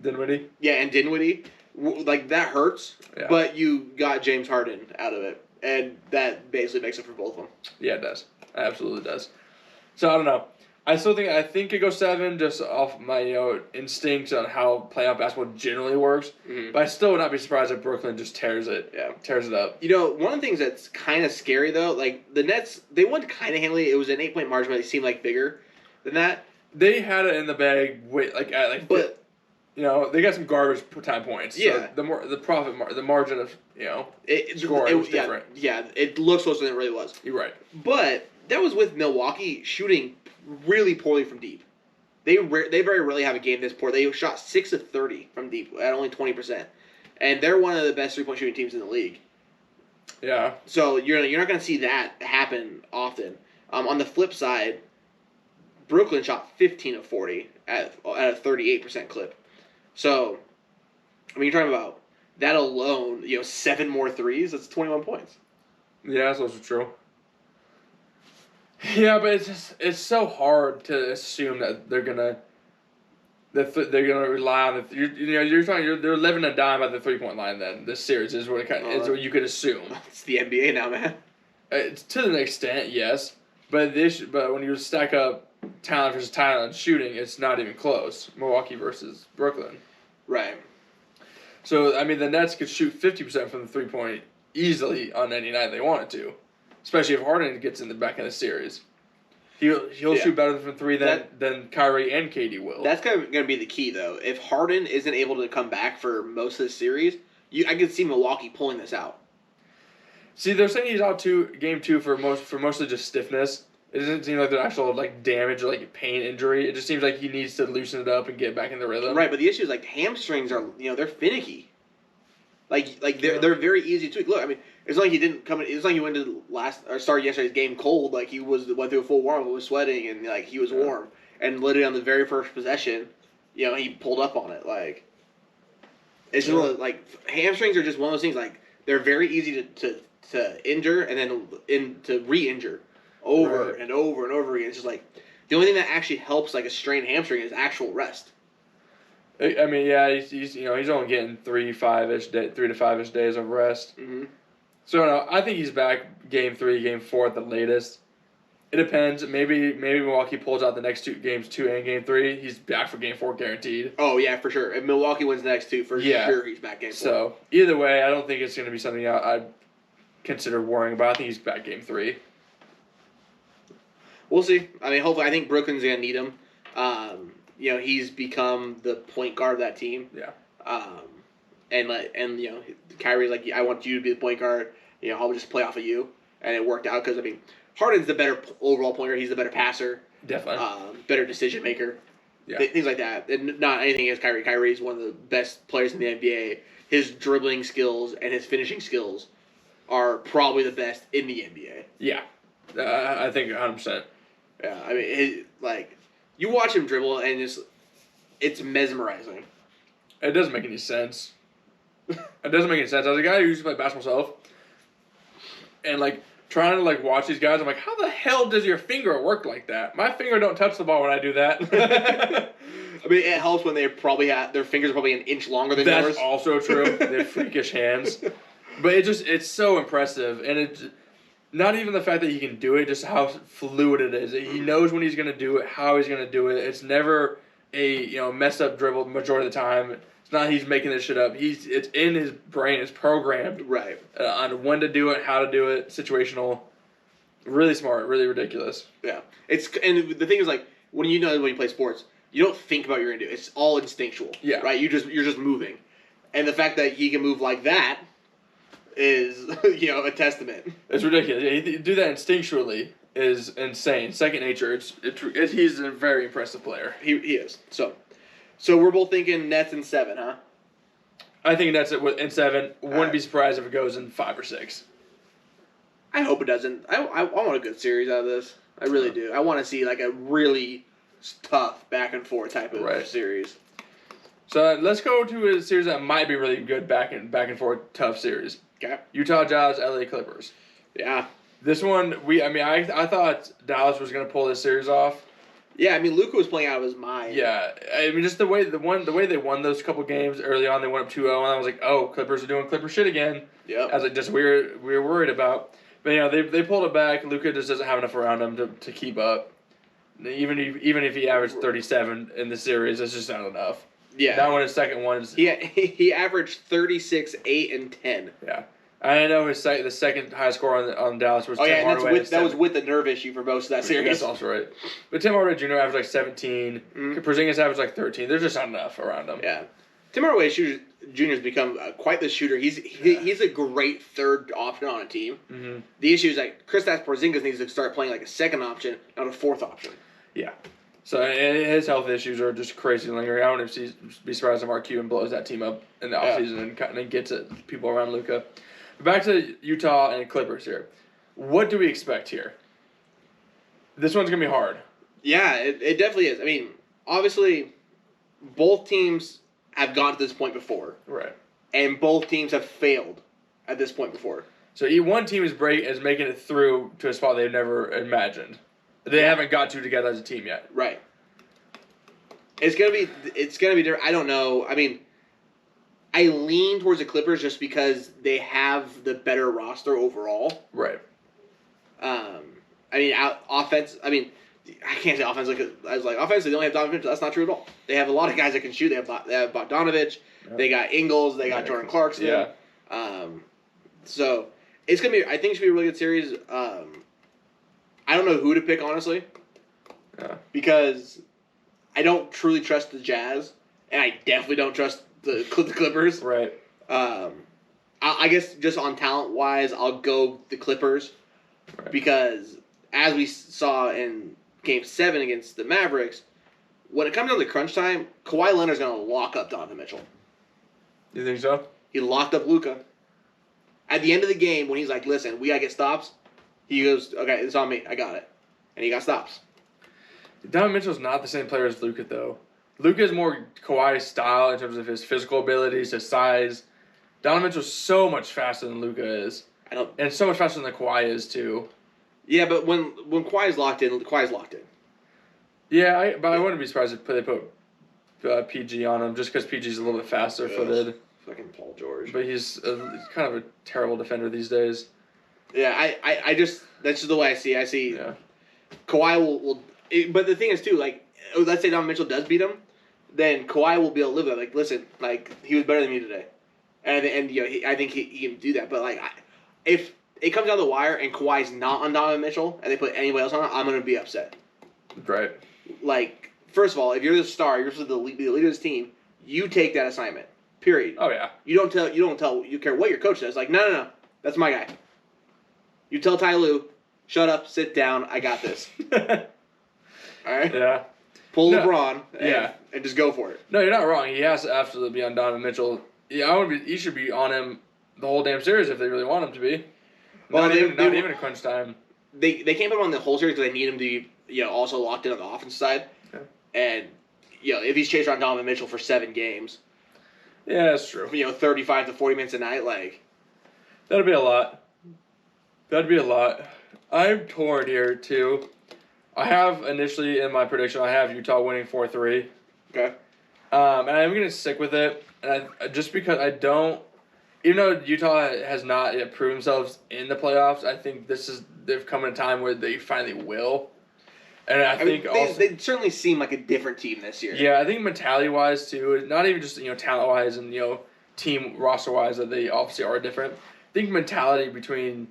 Dinwiddie. Yeah, and Dinwiddie, like that hurts. Yeah. But you got James Harden out of it. And that basically makes it for both of them. Yeah, it does. It absolutely does. So, I don't know. I think it goes 7 just off my, instincts on how playoff basketball generally works. Mm-hmm. But I still would not be surprised if Brooklyn just tears it up. One of the things that's kind of scary, though, like, the Nets, they won kind of handily. It was an 8-point margin, but it seemed like bigger than that. They had it in the bag, they got some garbage time points. Yeah. So the margin of, scoring was different. Yeah, it looks closer than it really was. You're right. But that was with Milwaukee shooting really poorly from deep. They very rarely have a game this poor. They shot 6 of 30 from deep at only 20%. And they're one of the best 3-point shooting teams in the league. Yeah. So you're not going to see that happen often. On the flip side, Brooklyn shot 15 of 40 at a 38% clip. So, I mean, you're talking about that alone, 7 more threes, that's 21 points. Yeah, that's also true. Yeah, but it's so hard to assume that they're gonna rely on they're living and dying by the 3-point line. Then this series is what is what you could assume. It's the NBA now, man. It's to an extent, yes, but when you stack up talent versus talent and shooting, it's not even close. Milwaukee versus Brooklyn. Right. So, I mean, the Nets could shoot 50% from the 3-point easily on any night they wanted to, especially if Harden gets in the back of the series. He'll shoot better from 3 than Kyrie and KD will. That's going to be the key, though. If Harden isn't able to come back for most of the series, I can see Milwaukee pulling this out. See, they're saying he's out game 2 for mostly just stiffness. It doesn't seem like there's actual damage or pain injury. It just seems like he needs to loosen it up and get back in the rhythm. Right, but the issue is hamstrings are they're finicky. They're very easy to tweak. Look, I mean, it's like he didn't come in. It's like he went to started yesterday's game cold. Like he went through a full warm, was sweating, and he was warm. And literally on the very first possession, he pulled up on it. It's just hamstrings are just one of those things. They're very easy to injure and then to re-injure. Over and over and over again. It's just the only thing that actually helps a strained hamstring is actual rest. I mean, yeah, he's only getting 3 to 5-ish days of rest. Mm-hmm. So no, I think he's back game 3, game 4 at the latest. It depends. Maybe Milwaukee pulls out the next 2 games, 2 and game 3. He's back for game 4 guaranteed. Oh yeah, for sure. If Milwaukee wins the next 2, for sure he's back game 4. So either way, I don't think it's going to be something I'd consider worrying about. I think he's back game 3. We'll see. I mean, hopefully, I think Brooklyn's gonna need him. He's become the point guard of that team. Yeah. And Kyrie's like, I want you to be the point guard. I'll just play off of you, and it worked out because Harden's the better overall point guard. He's the better passer. Definitely. Better decision maker. Yeah. Things like that. And not anything against Kyrie. Kyrie's one of the best players in the NBA. His dribbling skills and his finishing skills are probably the best in the NBA. Yeah. I think 100%. Yeah, I mean, you watch him dribble and it's mesmerizing. It doesn't make any sense. It doesn't make any sense. As a guy who used to play basketball myself, and trying to watch these guys, I'm like, how the hell does your finger work like that? My finger don't touch the ball when I do that. I mean, it helps when they probably their fingers are probably an inch longer than yours. That's also true. They have freakish hands, but it's so impressive, and it's not even the fact that he can do it, just how fluid it is. He knows when he's going to do it, how he's going to do it. It's never a messed up dribble majority of the time. It's not he's making this shit up. It's in his brain. It's programmed right on when to do it, how to do it, situational. Really smart, really ridiculous. Yeah, and the thing is when you play sports, you don't think about what you're gonna do. It's all instinctual. Yeah. Right. You're just moving, and the fact that he can move like that is a testament. It's ridiculous. Yeah, he do that instinctually is insane. Second nature. He's a very impressive player. He is. So we're both thinking Nets in 7, huh? I think Nets in 7. Wouldn't be surprised if it goes in 5 or 6. I hope it doesn't. I want a good series out of this. I really do. I want to see a really tough back and forth type of series. So let's go to a series that might be really good back and forth tough series. Okay. Utah Jazz, LA Clippers. Yeah. This one I thought Dallas was gonna pull this series off. Yeah, Luka was playing out of his mind. Yeah, just the way they won those couple games early on, they went up 2-0, and I was like, oh, Clippers are doing Clipper shit again. Yeah. I was like, just we were worried about, but they pulled it back. Luka just doesn't have enough around him to keep up. Even if he averaged 37 in the series, that's just not enough. Yeah. That one, his second one. He averaged 36, 8, and 10. Yeah. I know the second highest score on Dallas was Tim Hardaway. That was with the nerve issue for most of that series. That's also right. But Tim Hardaway Jr. averaged 17. Porzingis averaged 13. There's just not enough around him. Yeah. Tim Hardaway Jr. has become quite the shooter. He's a great third option on a team. Mm-hmm. The issue is Kristaps Porzingis needs to start playing a second option, not a fourth option. Yeah. So his health issues are just crazy lingering. I wouldn't be surprised if Mark Cuban blows that team up in the offseason and gets at people around Luka. Back to Utah and Clippers here. What do we expect here? This one's going to be hard. Yeah, it definitely is. Obviously, both teams have gotten to this point before. Right. And both teams have failed at this point before. So one team is making it through to a spot they've never imagined. They haven't got together as a team yet. Right. It's gonna be different. I don't know. I lean towards the Clippers just because they have the better roster overall. Right. Offense. I can't say offense. Offense. They don't have Donovan Mitchell. That's not true at all. They have a lot of guys that can shoot. They have Bogdanovich. Yeah. They got Ingles. They got Jordan Clarkson. Yeah. So it's gonna be. I think it should be a really good series. I don't know who to pick honestly. Yeah. Because I don't truly trust the Jazz, and I definitely don't trust the Clippers. Right. I guess just on talent wise, I'll go the Clippers, because as we saw in Game 7 against the Mavericks, when it comes down to crunch time, Kawhi Leonard's gonna lock up Donovan Mitchell. You think so? He locked up Luka. At the end of the game, when he's like, "Listen, we gotta get stops," he goes, "Okay, it's on me. I got it," and he got stops. Donovan Mitchell's not the same player as Luka, though. Luka is more Kawhi style in terms of his physical abilities, his size. Donovan Mitchell's so much faster than Luka is. And so much faster than Kawhi is, too. Yeah, but when Kawhi's locked in, Kawhi's locked in. Yeah, but I wouldn't be surprised if they put PG on him, just because PG's a little bit faster footed. Fucking Paul George. But he's kind of a terrible defender these days. Yeah, I just that's just the way I see. I see Kawhi will but the thing is too, like, let's say Donovan Mitchell does beat him, then Kawhi will be able to live with it. Like, listen, like, he was better than me today, and I think he can do that. But like, if it comes down the wire and Kawhi's not on Donovan Mitchell and they put anybody else on, I'm gonna be upset. Right. Like, first of all, if you're the star, you're supposed to be the leader of this team. You take that assignment. Period. Oh yeah. You don't tell. You care what your coach says. Like, no, that's my guy. You tell Ty Lue, shut up, sit down. I got this. All right. Yeah. Pull LeBron. And just go for it. No, you're not wrong. He has to absolutely be on Donovan Mitchell. Yeah, he should be on him the whole damn series if they really want him to be. Well, not even in crunch time. They can't put him on the whole series because they need him to be also locked in on the offense side. Okay. And if he's chased around Donovan Mitchell for 7 games. Yeah, that's true. 35 to 40 minutes a night, like. That'd be a lot. I'm torn here too. I have initially in my prediction, I have Utah winning 4-3. Okay. And I'm gonna stick with it, and just because I don't, even though Utah has not yet proved themselves in the playoffs, I think they've come in a time where they finally will. And I think they certainly seem like a different team this year. Yeah, I think mentality wise too, not even just talent wise and team roster wise that they obviously are different. I think mentality between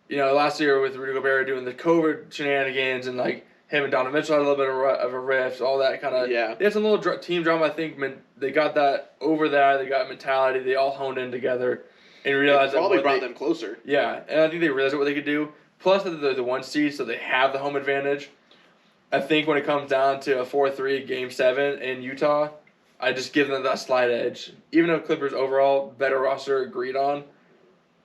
last year with Rudy Gobert doing the COVID shenanigans and like him and Donovan Mitchell had a little bit of a rift, all that kind of. Yeah. They had some little team drama. I think they got that over there. They got mentality. They all honed in together and realized it probably brought them closer. Yeah, and I think they realized what they could do. Plus, that they're the 1 seed, so they have the home advantage. I think when it comes down to a 4-3 Game 7 in Utah, I just give them that slight edge. Even though Clippers overall better roster agreed on,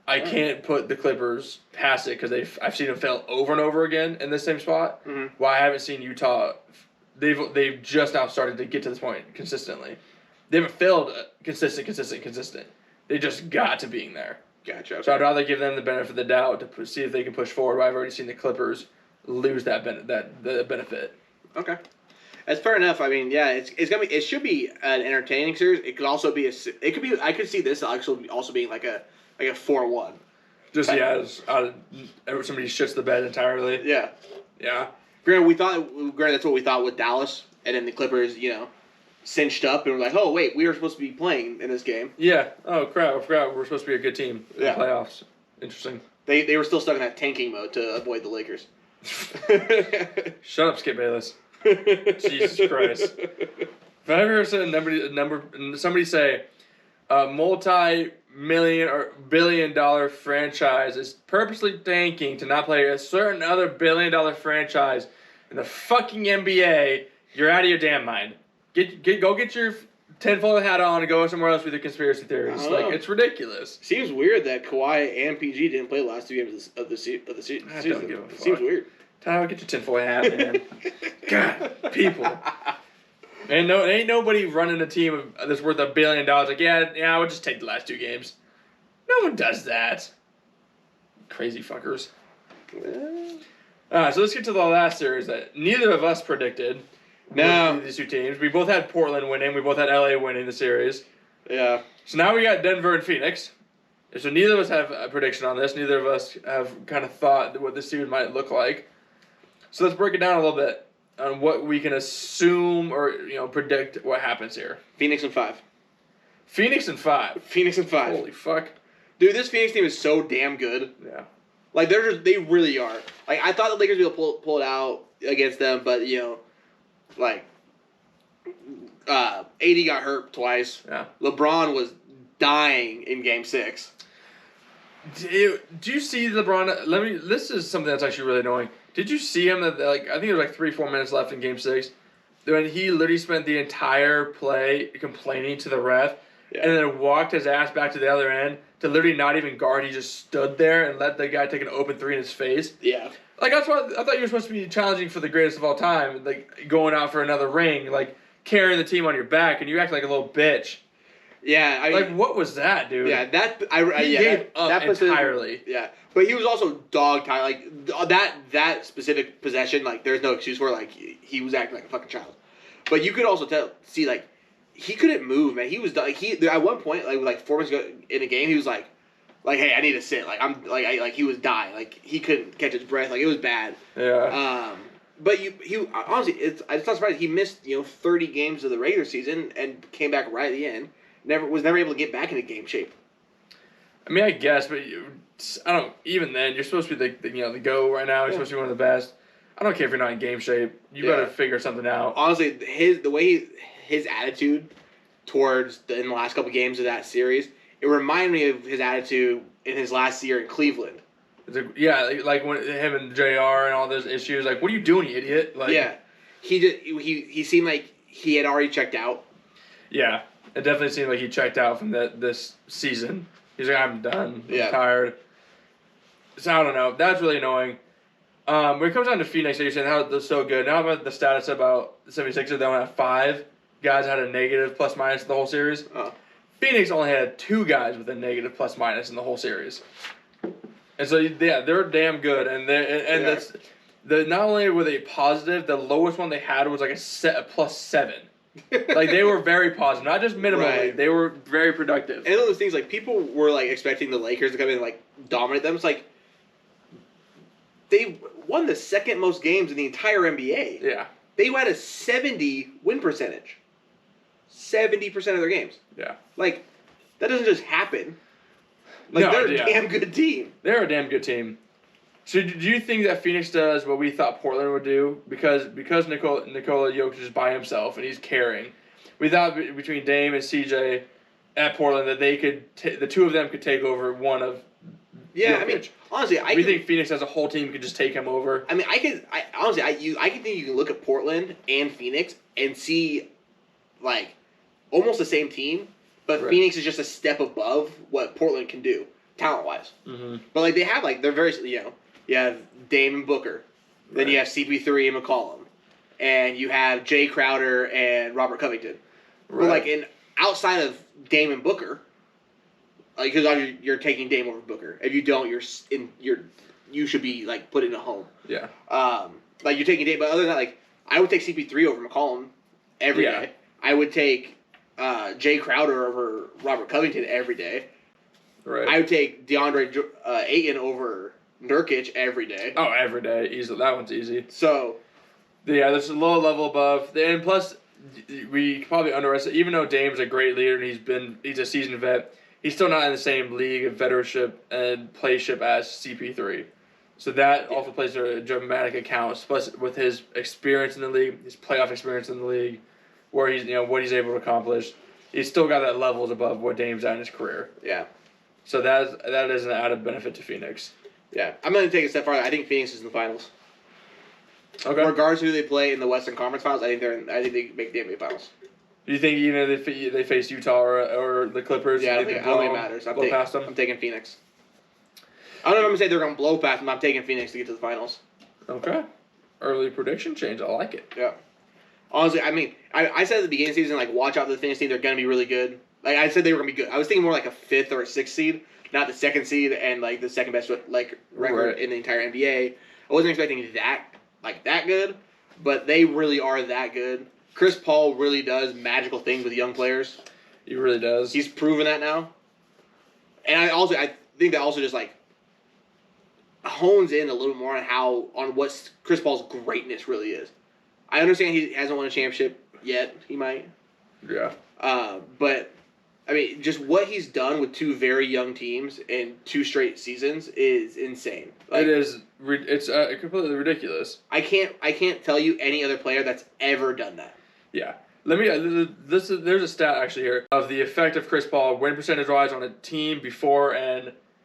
I can't put the Clippers past it because I've seen them fail over and over again in the same spot. Mm-hmm. While I haven't seen Utah, they've just now started to get to this point consistently. They haven't failed consistent. They just got to being there. Gotcha. Okay. So I'd rather give them the benefit of the doubt to see if they can push forward. But I've already seen the Clippers lose that benefit. Okay, that's fair enough. I mean, yeah, it should be an entertaining series. It could also be I could see this actually also being like a 4-1. Just somebody shits the bed entirely. Yeah. Granted, that's what we thought with Dallas, and then the Clippers, cinched up, and we're like, oh wait, we were supposed to be playing in this game. Yeah. Oh crap! I forgot we're supposed to be a good team in the playoffs. Interesting. They were still stuck in that tanking mode to avoid the Lakers. Shut up, Skip Bayless. Jesus Christ. If I ever heard somebody say a multi-million or billion-dollar franchise is purposely tanking to not play a certain other billion-dollar franchise in the fucking NBA, you're out of your damn mind. Go get your tinfoil hat on and go somewhere else with your conspiracy theories. Like, it's ridiculous. Seems weird that Kawhi and PG didn't play the last 2 games of the season. I don't give a fuck. Seems weird. Tyler, get your tinfoil hat, man. God, people. Ain't nobody running a team that's worth $1 billion. Like, yeah, I would just take the last 2 games. No one does that. Crazy fuckers. So let's get to the last series that neither of us predicted. No. These 2 teams. We both had Portland winning. We both had LA winning the series. Yeah. So now we got Denver and Phoenix. So neither of us have a prediction on this. Neither of us have kind of thought what this series might look like. So let's break it down a little bit on what we can assume or predict what happens here. Phoenix and 5. Phoenix and 5. Holy fuck. Dude, this Phoenix team is so damn good. Yeah. Like, they really are. Like, I thought the Lakers would be able to pull it out against them, but, like, AD got hurt twice. Yeah. LeBron was dying in Game 6. Do you see LeBron? This is something that's actually really annoying. Did you see him? I think it was like 3-4 minutes left in Game 6, when he literally spent the entire play complaining to the ref, and then walked his ass back to the other end to literally not even guard. He just stood there and let the guy take an open 3 in his face. Yeah. Like, that's what I thought you were supposed to be challenging for the greatest of all time, like going out for another ring, like carrying the team on your back, and you act like a little bitch. Yeah, I mean, like, what was that, dude? Yeah, he gave up entirely. Yeah, but he was also dog tired. Like that specific possession, like there's no excuse for it. Like he was acting like a fucking child. But you could also see like he couldn't move, man. He was like at one point like 4 minutes ago in the game, he was like, hey, I need to sit. Like I'm like he was dying. Like he couldn't catch his breath. Like it was bad. Yeah. But he honestly, it's not surprised he missed 30 games of the regular season and came back right at the end. Was never able to get back into game shape. I mean, I guess, but I don't. Even then, you're supposed to be the GOAT right now. You're supposed to be one of the best. I don't care if you're not in game shape. You better figure something out. Honestly, his attitude towards in the last couple games of that series, it reminded me of his attitude in his last year in Cleveland. Like when him and JR and all those issues. Like, what are you doing, you idiot? Like, yeah, he seemed like he had already checked out. Yeah, it definitely seemed like he checked out from this season. He's like, I'm done. I'm tired. So I don't know. That's really annoying. When it comes down to Phoenix, like you're saying how they're so good. Now about the status about the 76ers, they only have 5 guys had a negative plus minus the whole series. Phoenix only had 2 guys with a negative plus minus in the whole series. And so they're damn good, and that's not only were they positive, the lowest one they had was like a +7. Like they were very positive, not just minimally. Right. They were very productive. And one of those things, like people were like expecting the Lakers to come in and like dominate them. It's like they won the second most games in the entire NBA. Yeah, they had a 70 win percentage. 70% of their games. Yeah, like that doesn't just happen. Like they're a damn good team. They're a damn good team. So do you think that Phoenix does what we thought Portland would do? Because Nikola Jokic is by himself and he's carrying. We thought between Dame and CJ at Portland that they could the two of them could take over one of Jokic. I mean, honestly, we think Phoenix as a whole team could just take him over. I mean, I can think you can look at Portland and Phoenix and see like almost the same team, but Phoenix is just a step above what Portland can do talent-wise. Mm-hmm. But like they have they're very you have Dame and Booker, then you have CP3 and McCollum, and you have Jay Crowder and Robert Covington. Right. But like outside of Dame and Booker, like because you're taking Dame over Booker. If you don't, you should be like put in a home. Yeah. Like you're taking Dame, but other than that, like I would take CP3 over McCollum every day. I would take Jay Crowder over Robert Covington every day. Right. I would take DeAndre Ayton over Nurkic every day. Oh, every day. Easy. That one's easy. So, there's a low level above. And plus, we probably underestimate, even though Dame's a great leader and he's a seasoned vet, he's still not in the same league of veteranship and playship as CP3. So that also plays a dramatic account, plus with his experience in the league, his playoff experience in the league, where he's what he's able to accomplish. He's still got that levels above what Dame's at in his career. Yeah. So that is an added benefit to Phoenix. Yeah, I'm going to take it a step farther. I think Phoenix is in the finals. Okay. Regardless of who they play in the Western Conference Finals, I think they make the NBA Finals. Do you think even if they face Utah or the Clippers? Yeah, I don't think it matters. Past them? I'm taking Phoenix. I don't know if I'm going to say they're going to blow past them. I'm taking Phoenix to get to the finals. Okay. Early prediction change. I like it. Yeah. Honestly, I mean, I said at the beginning of the season, like, watch out for the Phoenix team. They're going to be really good. Like, I said they were going to be good. I was thinking more like a 5th or a 6th seed. Not the 2nd seed and like the second best record in the entire NBA. I wasn't expecting that good, but they really are that good. Chris Paul really does magical things with young players. He really does. He's proven that now. And I think that also just like hones in a little more on what Chris Paul's greatness really is. I understand he hasn't won a championship yet. He might. Yeah. But I mean, just what he's done with 2 very young teams in 2 straight seasons is insane. Like, it is. It's completely ridiculous. I can't tell you any other player that's ever done that. Yeah. There's a stat actually here of the effect of Chris Paul win percentage wise on a team before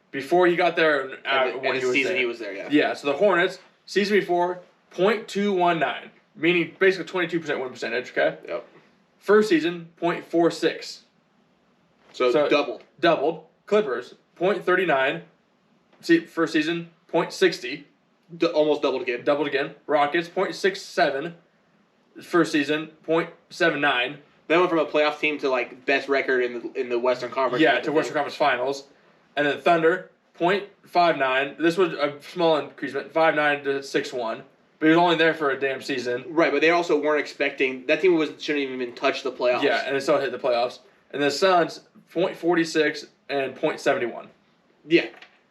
he got there and when he was there. Yeah. Yeah. So the Hornets season before 0.219, meaning basically 22% win percentage. Okay. Yep. First season 0.46. So doubled. Doubled. Clippers, 0.39. First season, 0.60. Almost doubled again. Doubled again. Rockets, 0.67. First season, 0.79. They went from a playoff team to like best record in the Western Conference. Yeah, to Western Conference Finals. And then Thunder, 0.59. This was a small increasement, 5.9 to 6.1. But he was only there for a damn season. Right, but they also weren't expecting that team shouldn't even touch the playoffs. Yeah, and it still hit the playoffs. And the Suns, .46 and .71. Yeah.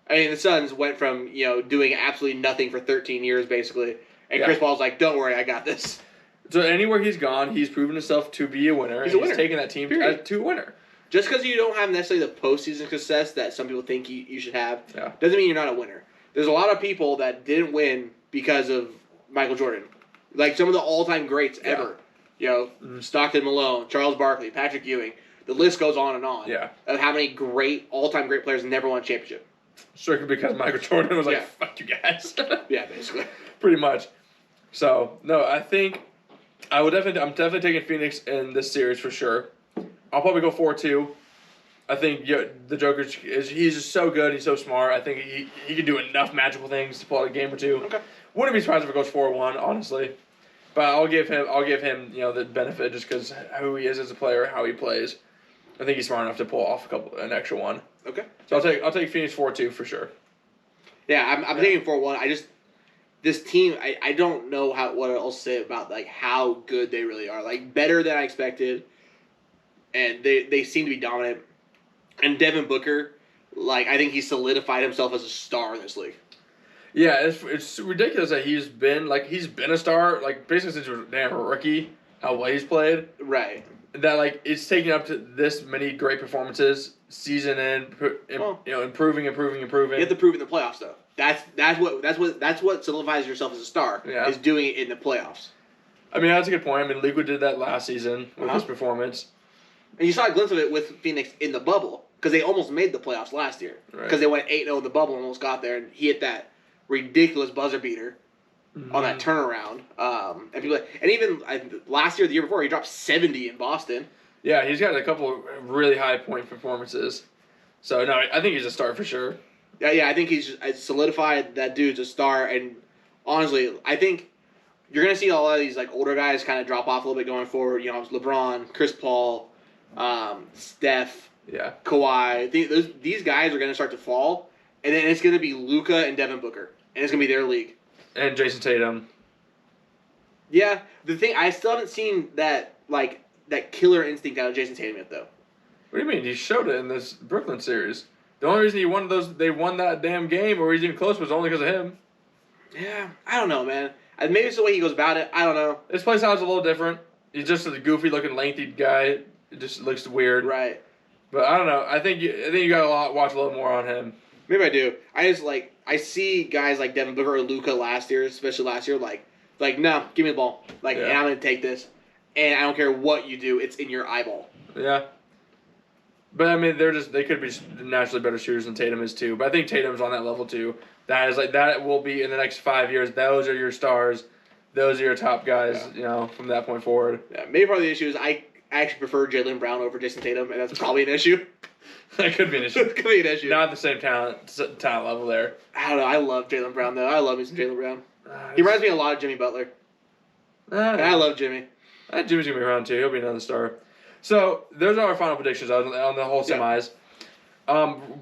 I mean, the Suns went from, doing absolutely nothing for 13 years, basically. And Chris Paul's like, don't worry, I got this. So anywhere he's gone, he's proven himself to be a winner. He's a winner. He's taken that team to a winner. Just because you don't have necessarily the postseason success that some people think you should have, doesn't mean you're not a winner. There's a lot of people that didn't win because of Michael Jordan. Like some of the all-time greats ever. Stockton Malone, Charles Barkley, Patrick Ewing. The list goes on and on. Yeah. Of how many great, all-time great players never won a championship. Strictly because Michael Jordan was like, fuck you guys. Yeah, basically. Pretty much. So, no, I think I'm definitely taking Phoenix in this series for sure. I'll probably go 4-2. I think the Joker he's just so good. He's so smart. I think he can do enough magical things to pull out a game or two. Okay. Wouldn't be surprised if it goes 4-1, honestly. But I'll give him the benefit just because who he is as a player, how he plays. I think he's smart enough to pull off an extra one. Okay. So I'll take Phoenix 4-2 for sure. Yeah, I'm taking 4-1. This team, I don't know what else to say about like how good they really are. Like better than I expected, and they seem to be dominant. And Devin Booker, like I think he solidified himself as a star in this league. Yeah, it's ridiculous that he's been a star like basically since he was a rookie. How well he's played. Right. That like it's taking up to this many great performances season in, improving. You have to prove it in the playoffs though. That's what solidifies yourself as a star. Yeah. Is doing it in the playoffs. I mean that's a good point. I mean Luka did that last season with his performance. And you saw a glimpse of it with Phoenix in the bubble because they almost made the playoffs last year because they went 8-0 in the bubble and almost got there and he hit that ridiculous buzzer beater. On that turnaround, and even last year, the year before, he dropped 70 in Boston. Yeah, he's got a couple of really high point performances. So no, I think he's a star for sure. Yeah, I think he's solidified that dude's a star, and honestly, I think you're gonna see a lot of these like older guys kind of drop off a little bit going forward. LeBron, Chris Paul, Steph, Kawhi. These guys are gonna start to fall, and then it's gonna be Luka and Devin Booker, and it's gonna be their league. And Jason Tatum. Yeah, the thing I still haven't seen that killer instinct out of Jason Tatum yet, though. What do you mean? He showed it in this Brooklyn series. The only reason they won that damn game, or he's even close, was only because of him. Yeah, I don't know, man. Maybe it's the way he goes about it. I don't know. His play style's a little different. He's just a goofy-looking, lengthy guy. It just looks weird. Right. But I don't know. I think you got to watch a little more on him. Maybe I do. I see guys like Devin Booker or Luka last year, especially last year, like no, give me the ball, and I'm gonna take this, and I don't care what you do, it's in your eyeball. Yeah. But I mean, they could be naturally better shooters than Tatum is too. But I think Tatum's on that level too. That will be in the next 5 years. Those are your stars. Those are your top guys. From that point forward. Yeah. Maybe part of the issue is I actually prefer Jaylen Brown over Jason Tatum, and that's probably an issue. That could be an issue. It could be an issue. Not the same talent level there. I don't know. I love Jaylen Brown, though. I love me some Jaylen Brown. He reminds me a lot of Jimmy Butler. And I love Jimmy. Jimmy's going to be around, too. He'll be another star. So, those are our final predictions on the whole semis.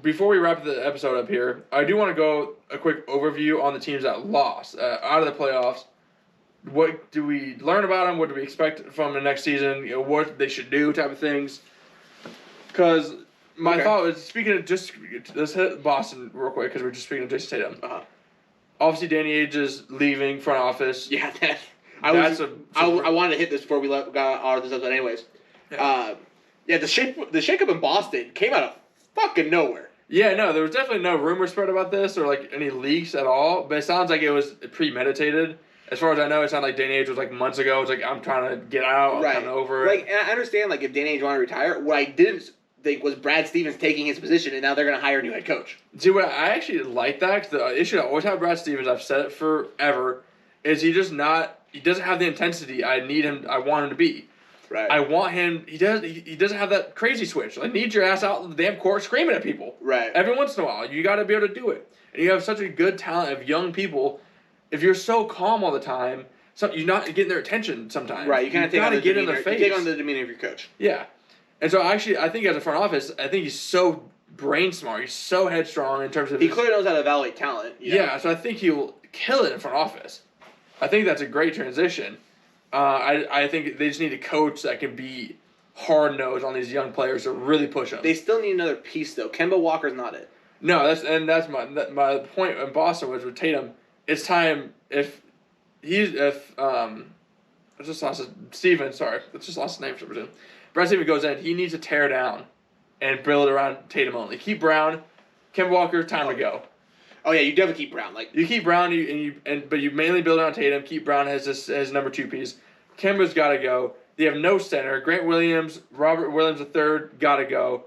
Before we wrap the episode up here, I do want to go a quick overview on the teams that lost out of the playoffs. What do we learn about them? What do we expect from the next season? What they should do type of things. Because... My thought was, let's hit Boston real quick because we're just speaking of Jason Tatum. Obviously, Danny Ainge is leaving front office. Yeah, I wanted to hit this before we got out of this episode anyways. Yeah, the shakeup in Boston came out of fucking nowhere. Yeah, no, there was definitely no rumor spread about this or any leaks at all, but it sounds like it was premeditated. As far as I know, it sounded like Danny Ainge was months ago. It's I'm trying to get out, I'm kind of over it. And I understand if Danny Ainge wanted to retire, what I didn't think was Brad Stevens taking his position, and now they're going to hire a new head coach. See, what I actually like that, 'cause the issue I always have with Brad Stevens, I've said it forever, is he doesn't have the intensity I want him to be. Right. I want him, he doesn't have that crazy switch. I need your ass out in the damn court screaming at people. Right. Every once in a while, you got to be able to do it. And you have such a good talent of young people. If you're so calm all the time, you're not getting their attention sometimes. Right, you kind of get in their face. You take on the demeanor of your coach. Yeah. And so I think as a front office, I think he's so brain smart. He's so headstrong in terms of he clearly knows how to evaluate talent. Yeah, so I think he'll kill it in front office. I think that's a great transition. I think they just need a coach that can be hard nosed on these young players to really push them. They still need another piece though. Kemba Walker's not it. No, that's my point in Boston was with Tatum. It's time if I just lost Steven. Sorry, I just lost his name for some reason. Brad Stevens goes in. He needs to tear down and build around Tatum only. Keep Brown, Kemba Walker. Time to go. Oh yeah, you definitely keep Brown. Like you keep Brown, but you mainly build around Tatum. Keep Brown as number 2 piece. Kemba's got to go. They have no center. Grant Williams, Robert Williams III, got to go.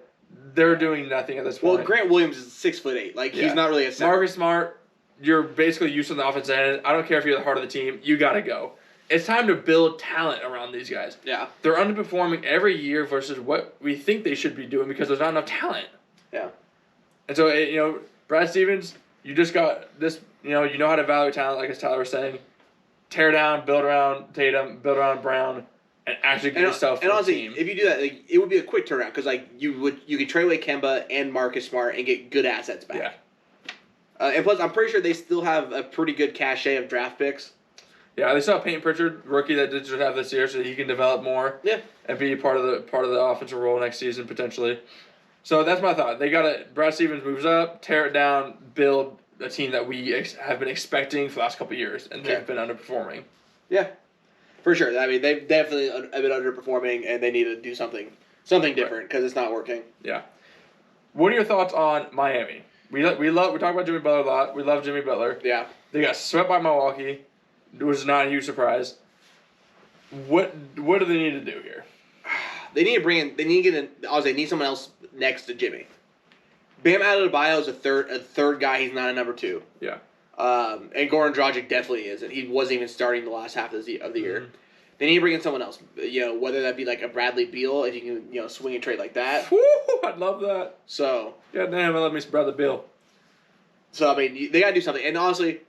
They're doing nothing at this point. Well, Grant Williams is 6'8". Like he's not really a center. Marcus Smart, you're basically used on the offense end. I don't care if you're the heart of the team. You got to go. It's time to build talent around these guys. Yeah. They're underperforming every year versus what we think they should be doing because there's not enough talent. Yeah. And so, Brad Stevens, you just got this, you know how to evaluate talent, like as Tyler was saying. Tear down, build around Tatum, build around Brown, and actually get yourself and a honestly, team. if you do that, like, it would be a quick turnaround because like you could trade away Kemba and Marcus Smart and get good assets back. Yeah. And plus, I'm pretty sure they still have a pretty good cachet of draft picks. Yeah, they still have Peyton Pritchard, rookie that did just have this year, so he can develop more. Yeah. And be part of the offensive role next season potentially. So that's my thought. Brad Stevens moves up, tear it down, build a team that we have been expecting for the last couple of years, and they've been underperforming. Yeah, for sure. I mean, they've definitely have been underperforming, and they need to do something different because it's not working. Yeah. What are your thoughts on Miami? We talk about Jimmy Butler a lot. We love Jimmy Butler. Yeah. They got swept by Milwaukee. It was not a huge surprise. What do they need to do here? They need to bring in. They need to get in. Obviously, they need someone else next to Jimmy. Bam Adebayo is a third guy. He's not a number 2. Yeah. And Goran Dragic definitely isn't. He wasn't even starting the last half of the year. Mm-hmm. They need to bring in someone else. Whether that be like a Bradley Beal, if you can, swing and trade like that. Woo! I'd love that. So. God damn, I love me some Bradley Beal. So I mean, they gotta do something. And honestly,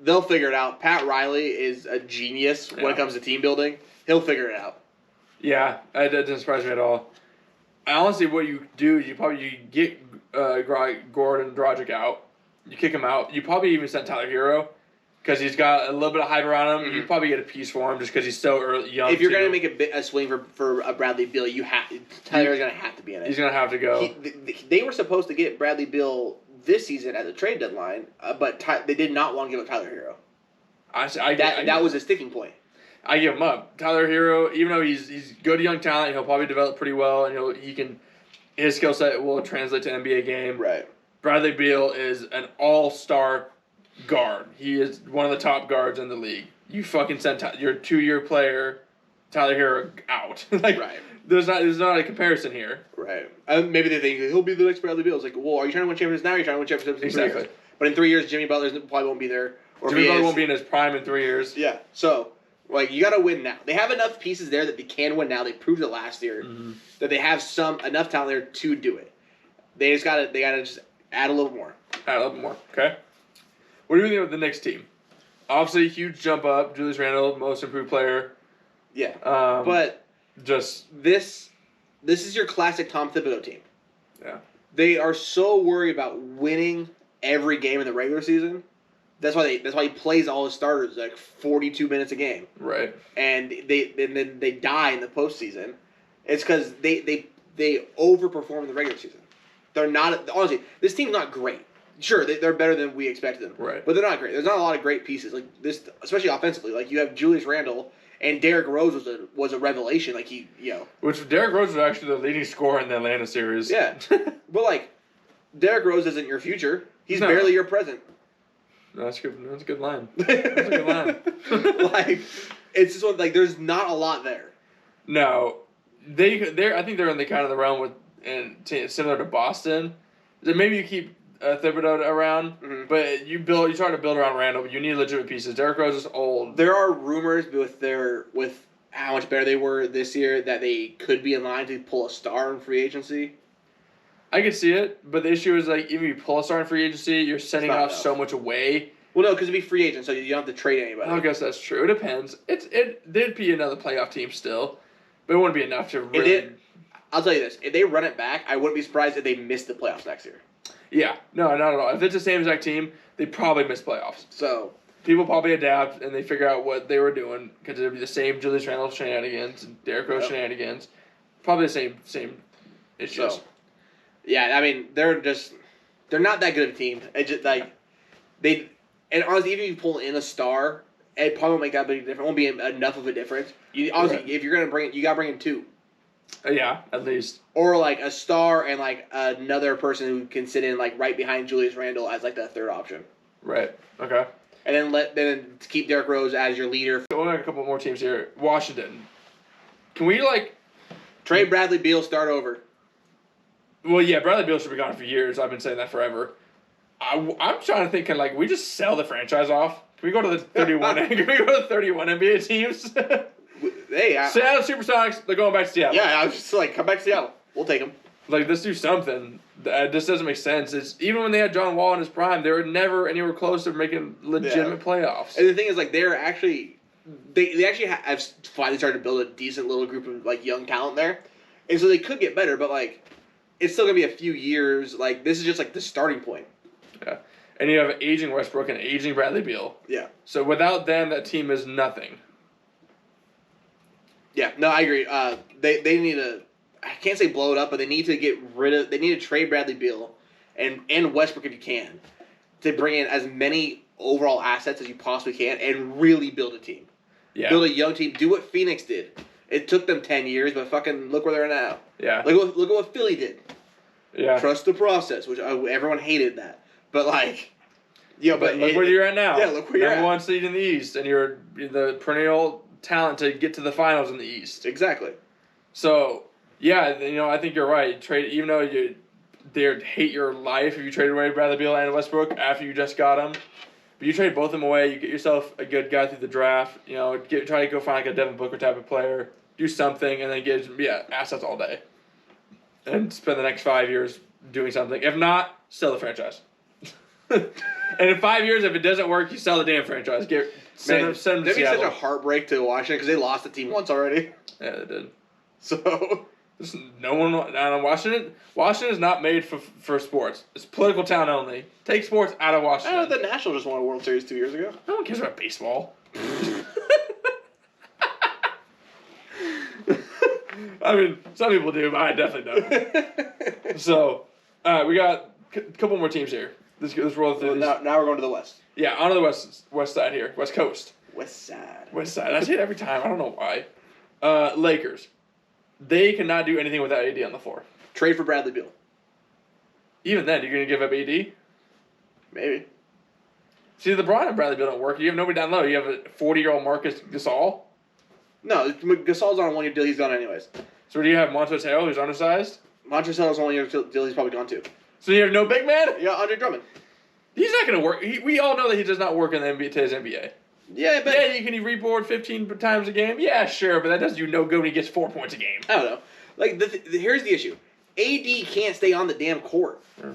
they'll figure it out. Pat Riley is a genius when it comes to team building. He'll figure it out. Yeah, that doesn't surprise me at all. Honestly, what you do is you get Gordon Dragic out. You kick him out. You probably even send Tyler Hero because he's got a little bit of hype around him. Mm-hmm. You probably get a piece for him just because he's so young. If you're going to make a swing for a Bradley Beal, Tyler's going to have to be in it. He's going to have to go. They were supposed to get Bradley Beal this season at the trade deadline, but they did not want to give up Tyler Hero. That was a sticking point. I give him up. Tyler Hero, even though he's good young talent, he'll probably develop pretty well, and his skill set will translate to NBA game. Right. Bradley Beal is an all-star guard. He is one of the top guards in the league. You fucking send your 2-year player, Tyler Hero, out. Right. There's not a comparison here. Right. Maybe they think he'll be the next Bradley Beal. It's like, well, are you trying to win championships now? Or are you trying to win championships in 3 years? But in 3 years, Jimmy Butler probably won't be there. Jimmy Butler won't be in his prime in 3 years. Yeah. So. You got to win now. They have enough pieces there that they can win now. They proved it last year that they have enough talent there to do it. They got to just add a little more. Add a little more. Okay. What do you think of the Knicks team? Obviously, huge jump up. Julius Randle, most improved player. Yeah. But just this is your classic Tom Thibodeau team. Yeah. They are so worried about winning every game in the regular season. That's why he plays all his starters 42 minutes a game. Right. And then they die in the postseason. It's because they overperform in the regular season. They're not, honestly, this team's not great. Sure, they're better than we expected them. Right. But they're not great. There's not a lot of great pieces like this, especially offensively. You have Julius Randle and Derrick Rose was a revelation. Which Derrick Rose was actually the leading scorer in the Atlanta series. Yeah. But Derrick Rose isn't your future. He's barely your present. That's good. That's a good line. That's a good line. It's just there's not a lot there. No, I think they're in the kind of the realm similar to Boston. Maybe you keep Thibodeau around, but you try to build around Randall, but you need legitimate pieces. Derrick Rose is old. There are rumors with how much better they were this year that they could be in line to pull a star in free agency. I could see it, but the issue is even if you pull a star in free agency, you're sending off so much away. Well, no, because it'd be free agent, so you don't have to trade anybody. I guess that's true. It depends. There'd be another playoff team still, but it wouldn't be enough to really. I'll tell you this: if they run it back, I wouldn't be surprised if they missed the playoffs next year. Yeah, no, not at all. If it's the same exact team, they probably miss playoffs. So, people probably adapt and they figure out what they were doing because it'll be the same Julius Randle shenanigans and Derrick Rose shenanigans. Probably the same issues. So, yeah, I mean, they're not that good of a team. It just and honestly, even if you pull in a star, it probably won't make that big difference. It won't be enough of a difference. If you're gonna bring it, you gotta bring in two. Yeah, at least. Or like a star and like another person who can sit in like right behind Julius Randle as like the third option. Right. Okay. And then keep Derrick Rose as your leader. So we got a couple more teams here. Washington. Can we trade Bradley Beal, start over? Well, yeah, Bradley Beal should be gone for years. I've been saying that forever. I'm trying to think, can we just sell the franchise off? Can we go to the 31? Can we go to the 31 NBA teams? Hey, Seattle Supersonics. They're going back to Seattle. Yeah, I was just come back to Seattle. We'll take them. Let's do something. This doesn't make sense. It's even when they had John Wall in his prime, they were never anywhere close to making legitimate playoffs. And the thing is, they're actually they actually have finally started to build a decent little group of young talent there, and so they could get better. But it's still gonna be a few years. This is just the starting point. Yeah, and you have aging Westbrook and aging Bradley Beal. Yeah. So without them, that team is nothing. Yeah. No, I agree. They need to. I can't say blow it up, but they need to get rid of. They need to trade Bradley Beal, and Westbrook if you can, to bring in as many overall assets as you possibly can and really build a team. Yeah. Build a young team. Do what Phoenix did. It took them 10 years, but fucking look where they're now. Yeah. Look at what Philly did. Yeah. Trust the process, which everyone hated that. But but look where you're at now. Yeah, look where you're at. Number one seed in the East, and you're the perennial talent to get to the finals in the East. Exactly. So, yeah, I think you're right. Trade, even though they'd hate your life if you traded away Bradley Beal and Westbrook after you just got them. But you trade both of them away, you get yourself a good guy through the draft. Try to go find a Devin Booker type of player, do something, and then get assets all day, and spend the next 5 years doing something. If not, sell the franchise. And in 5 years, if it doesn't work, you sell the damn franchise. Send them to Seattle. That'd be such a heartbreak to Washington because they lost the team once already. Yeah, they did. So no one down Washington. Washington is not made for sports. It's political town only. Take sports out of Washington. The Nationals just won a World Series 2 years ago. No one cares about baseball. I mean, some people do, but I definitely don't. So, we got a couple more teams here. Let's roll through these. Now we're going to the West. Yeah, on to the west side here. West Coast. West side. West side. I say it every time. I don't know why. Lakers. They cannot do anything without AD on the floor. Trade for Bradley Beal. Even then, you're going to give up AD? Maybe. See, LeBron and Bradley Beal don't work. You have nobody down low. You have a 40-year-old Marcus Gasol. No, Gasol's on a one-year deal. He's gone anyways. So do you have Montrezl Harrell, who's undersized? Montrezl Harrell's on a one-year deal. He's probably gone too. So you have no big man? Yeah, Andre Drummond. He's not going to work. We all know that he does not work in the NBA, today's NBA. Yeah, but... Yeah, can he reboard 15 times a game? Yeah, sure, but that does you no good when he gets 4 points a game. I don't know. Here's the issue. AD can't stay on the damn court. Sure.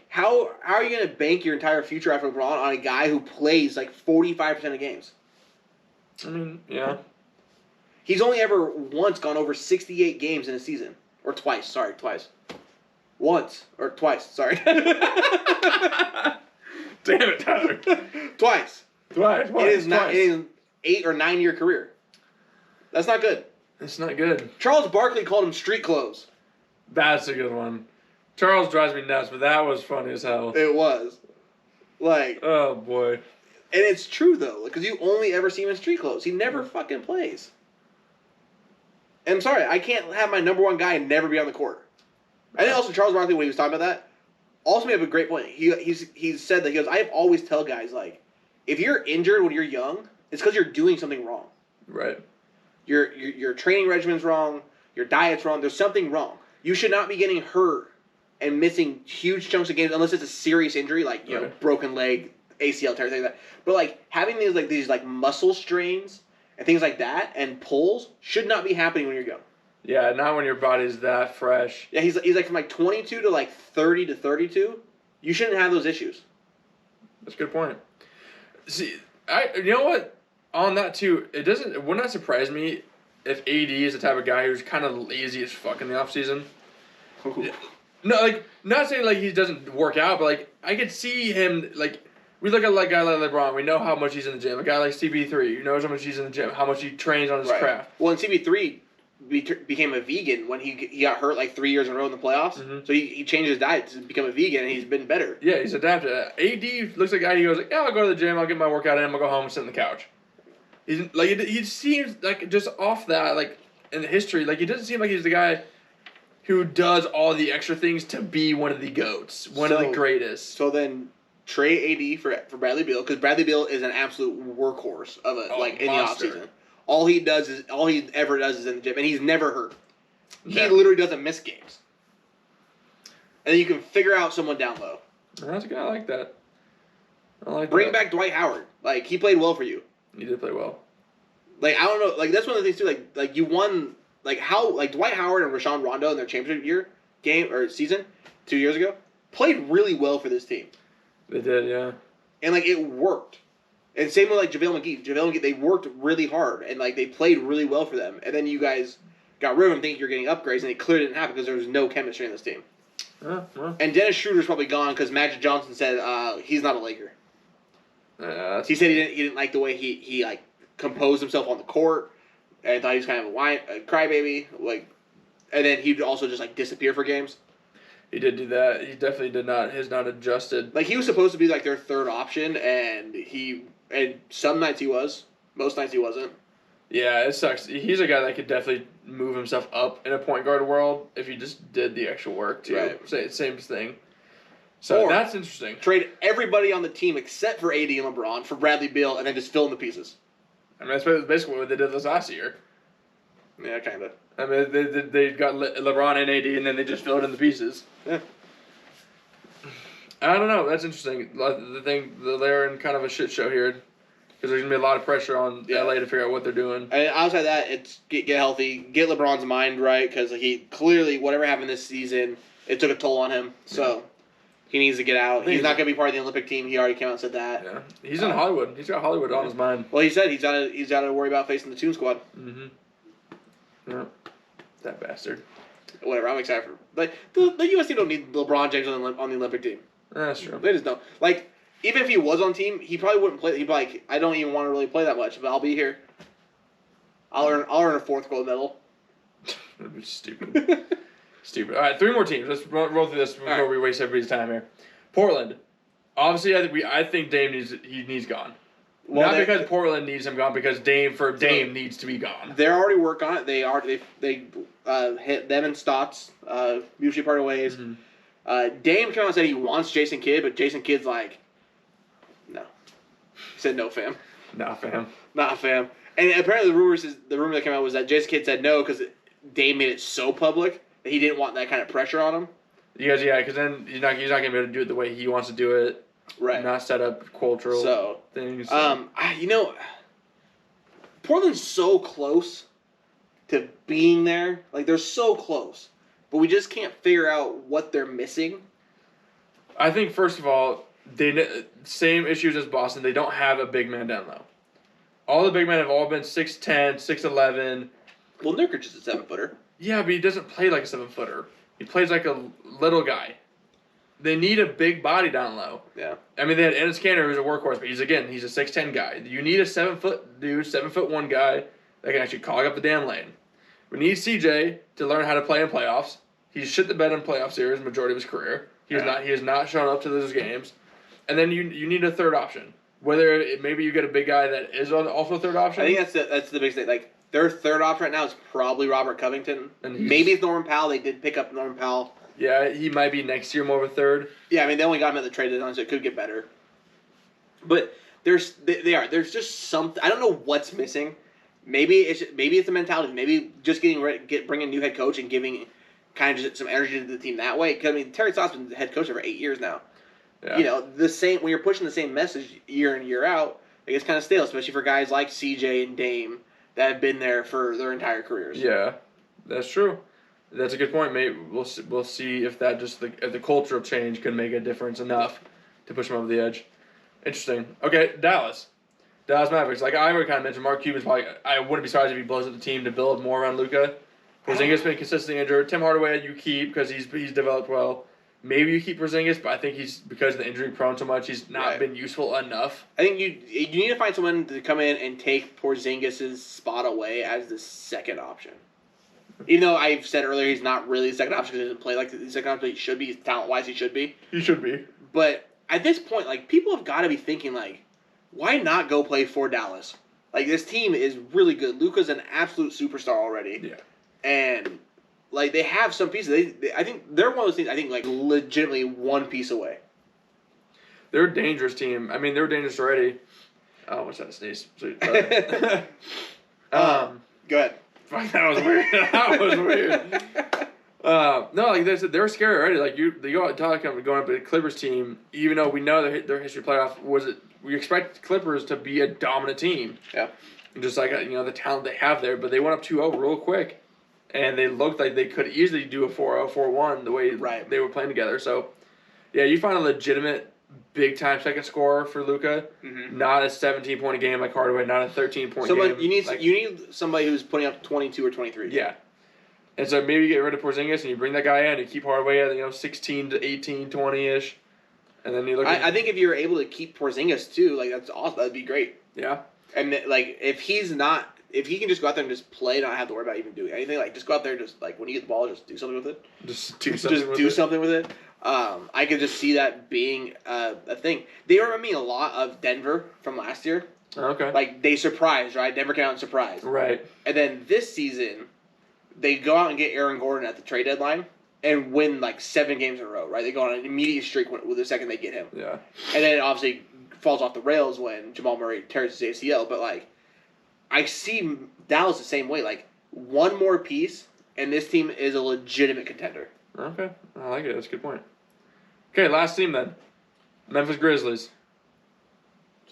How are you going to bank your entire future after LeBron on a guy who plays 45% of games? I mean, yeah. He's only ever once gone over 68 games in a season. Or twice. Sorry, twice. Once. Or twice. Sorry. Damn it, Tyler. Twice. Twice. It is not. It is an 8 or 9 year career. That's not good. It's not good. Charles Barkley called him street clothes. That's a good one. Charles drives me nuts, but that was funny as hell. It was. Oh, boy. And it's true, though, because you only ever see him in street clothes. He never fucking plays. And I'm sorry, I can't have my number one guy never be on the court. I think also Charles Barkley, when he was talking about that, also made up a great point. He said that, I always tell guys, if you're injured when you're young, it's because you're doing something wrong. Right. Your training regimen's wrong. Your diet's wrong. There's something wrong. You should not be getting hurt and missing huge chunks of games unless it's a serious injury, broken leg, ACL tear, things like that. But having these muscle strains and things like that and pulls should not be happening when you're young. Yeah, not when your body's that fresh. Yeah, he's from 22 to 30 to 32. You shouldn't have those issues. That's a good point. See, you know what? On that too, it would not surprise me if AD is the type of guy who's kind of lazy as fuck in the offseason. No, not saying he doesn't work out, but I could see him We look at like a guy like LeBron. We know how much he's in the gym. A guy like CB3, you know how much he's in the gym, how much he trains on his craft. Well, and CB3 became a vegan when he got hurt like 3 years in a row in the playoffs. Mm-hmm. So he changed his diet to become a vegan, and he's been better. Yeah, he's adapted. AD looks like a guy. He goes like, yeah, I'll go to the gym. I'll get my workout in. I'll go home and sit on the couch. He's like he seems like just off that like in the history. Like he doesn't seem like he's the guy who does all the extra things to be one of the GOATs, one of the greatest. So then trade AD for Bradley Beal, because Bradley Beal is an absolute workhorse of in the offseason. All he ever does is in the gym, and he's never hurt. He literally doesn't miss games. And then you can figure out someone down low. That's a guy. I like that. Bring back Dwight Howard. Like, he played well for you. He did play well. Like, I don't know. Like, that's one of the things too. Like you won. Like how Dwight Howard and Rajon Rondo in their championship season 2 years ago played really well for this team. They did, yeah. And like it worked. And same with like JaVale McGee. JaVale McGee, they worked really hard and like they played really well for them. And then you guys got rid of them thinking you're getting upgrades, and it clearly didn't happen because there was no chemistry in this team. And Dennis Schroeder's probably gone because Magic Johnson said he's not a Laker. He said he didn't like the way he like composed himself on the court, and thought he was kind of a crybaby. Like, and then he'd also just like disappear for games. He did do that. He definitely did not. Has not adjusted. Like he was supposed to be like their third option, and some nights he was, most nights he wasn't. Yeah, it sucks. He's a guy that could definitely move himself up in a point guard world if he just did the actual work too. Right. Same thing. So that's interesting. Trade everybody on the team except for AD and LeBron for Bradley Beal, and then just fill in the pieces. I mean, that's basically what they did this last year. Yeah, kind of. I mean, they got LeBron and AD, and then they just filled in the pieces. Yeah. I don't know. That's interesting. They're in kind of a shit show here. Because there's going to be a lot of pressure on LA to figure out what they're doing. And outside that, it's get healthy, get LeBron's mind right, because he clearly, whatever happened this season, it took a toll on him. So he needs to get out. He's not going to be part of the Olympic team. He already came out and said that. Yeah, he's in Hollywood. He's got Hollywood on his mind. Well, he said he's got to worry about facing the Toon Squad. Mm-hmm. Yeah, that bastard. Whatever. I'm excited for. Like the U.S. team don't need LeBron James on the Olympic team. That's true. They just don't. Like, even if he was on team, he probably wouldn't play. He'd be like, I don't even want to really play that much, but I'll be here. I'll earn a fourth gold medal. That'd be stupid. Stupid. All right, 3 more teams. Let's roll through this before we waste everybody's time here. Portland. Obviously, I think Dame needs gone. Well, not because Portland needs him gone, because Dame needs to be gone. They're already working on it. They hit them and Stotts mutually parted ways. Mm-hmm. Dame came out and said he wants Jason Kidd, but Jason Kidd's like, no. He said no, fam. Nah, fam. Not fam. And apparently the rumor that came out was that Jason Kidd said no because Dame made it so public that he didn't want that kind of pressure on him. Because then he's not going to be able to do it the way he wants to do it. Right. Not set up cultural things. Portland's so close to being there. Like, they're so close. But we just can't figure out what they're missing. I think, first of all, same issues as Boston. They don't have a big man down low. All the big men have all been 6'10", 6'11". Well, Nurkic is a 7-footer. Yeah, but he doesn't play like a 7-footer. He plays like a little guy. They need a big body down low. Yeah. I mean, they had Enes Kanter, who's a workhorse, but he's a 6'10" guy. You need a 7-foot dude, 7'1" guy that can actually clog up the damn lane. We need CJ to learn how to play in playoffs. He's shit the bed in playoff series majority of his career. He has not shown up to those games. And then you need a third option. Whether maybe you get a big guy that is also a third option. I think that's the biggest thing. Like, their third option right now is probably Robert Covington. And maybe it's Norman Powell. They did pick up Norman Powell. Yeah, he might be next year more of a third. Yeah, I mean, they only got him at the trade deadline, so it could get better. But there's just something. I don't know what's missing. Maybe it's the mentality. Maybe just bringing a new head coach and giving kind of just some energy to the team that way. Because I mean, Terry Stotts has been the head coach for 8 years now. Yeah. You know, when you're pushing the same message year in year out, it gets kind of stale, especially for guys like CJ and Dame that have been there for their entire careers. Yeah, that's true. That's a good point, mate. We'll see if that if the cultural change can make a difference enough to push them over the edge. Interesting. Okay, Dallas Mavericks. Like I already kind of mentioned, Mark Cuban's probably. I wouldn't be surprised if he blows up the team to build more around Luka. Porzingis been consistently injured. Tim Hardaway you keep because he's developed well. Maybe you keep Porzingis, but I think he's because of the injury prone so much, he's not Right. been useful enough. I think you need to find someone to come in and take Porzingis' spot away as the second option. Even though I've said earlier he's not really the second option because he doesn't play like the second option, but he should be. Talent-wise, he should be. He should be. But at this point, like, people have got to be thinking, like, why not go play for Dallas? Like, this team is really good. Luka's an absolute superstar already. Yeah. And, like, they have some pieces. I think they're one of those things, I think, like, legitimately one piece away. They're a dangerous team. I mean, they were dangerous already. Oh, what's that sneeze? Sweet. Go ahead. Fuck, that was weird. That was weird. No, like they were scary already. Like they go out talking going up to the Clippers team, even though we know their history playoff we expect Clippers to be a dominant team. Yeah. Just like the talent they have there, but they went up 2-0 real quick, and they looked like they could easily do a 4-0, 4-1 the way they were playing together. So, yeah, you find a legitimate big time second scorer for Luka, not a 17-point game like Hardaway, not a 13-point game. You need somebody who's putting up 22 or 23. Yeah. And so maybe you get rid of Porzingis and you bring that guy in and you keep Hardaway at 16 to 18, 20-ish. And then you look I think if you're able to keep Porzingis too, like that's awesome. That'd be great. Yeah. And like if he can just go out there and just play, not have to worry about even doing anything, like just go out there and just like when you get the ball, just do something with it. Just do something with it. I could just see that being a thing. They remind me a lot of Denver from last year. Okay. Like they surprised, right? Denver came out and surprised. Right. And then this season, they go out and get Aaron Gordon at the trade deadline and win like 7 games in a row, right? They go on an immediate streak with the second they get him. Yeah. And then it obviously falls off the rails when Jamal Murray tears his ACL. But like, I see Dallas the same way. Like one more piece, and this team is a legitimate contender. Okay, I like it. That's a good point. Okay, last team then, Memphis Grizzlies. Is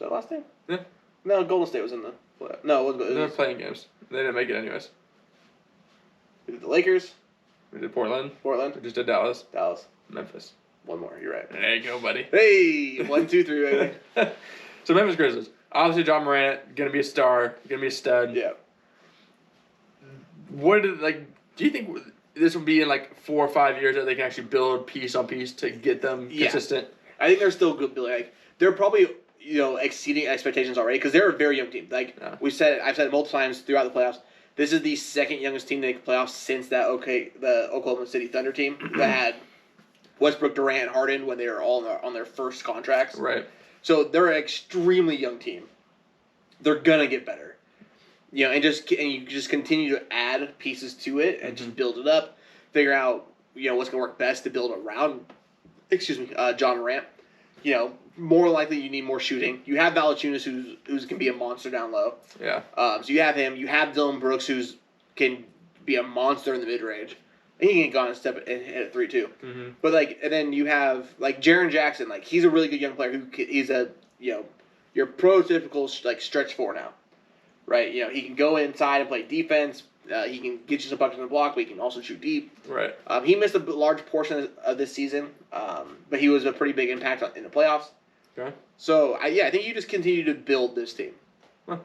that last team? Yeah. No, Golden State was in the playoff. No, it wasn't. They're playing games. They didn't make it anyways. We did the Lakers. We did Portland. We just did Dallas. Memphis. One more. You're right. There you go, buddy. Hey, 1, 2, 3, baby. So Memphis Grizzlies. Obviously, John Morant gonna be a star. Gonna be a stud. Yeah. Do you think this will be in like 4 or 5 years that they can actually build piece on piece to get them consistent? I think they're still good. Like they're probably exceeding expectations already because they're a very young team. Like I've said it multiple times throughout the playoffs. This is the second youngest team to make the playoffs since the Oklahoma City Thunder team that had Westbrook, Durant, and Harden when they were all on their first contracts. Right. So they're an extremely young team. They're gonna get better. And you just continue to add pieces to it and just build it up. Figure out what's gonna work best to build around. John Morant. More likely you need more shooting. You have Valanciunas who's can be a monster down low. Yeah. So you have him. You have Dylan Brooks can be a monster in the mid range. And he can go on and step and hit a 3 too. Mm-hmm. But and then you have Jaren Jackson. He's a really good young player he's a your prototypical stretch 4 now, right? He can go inside and play defense. He can get you some buckets on the block, but he can also shoot deep. Right. He missed a large portion of this season, but he was a pretty big impact in the playoffs. Okay. So I think you just continue to build this team. Huh.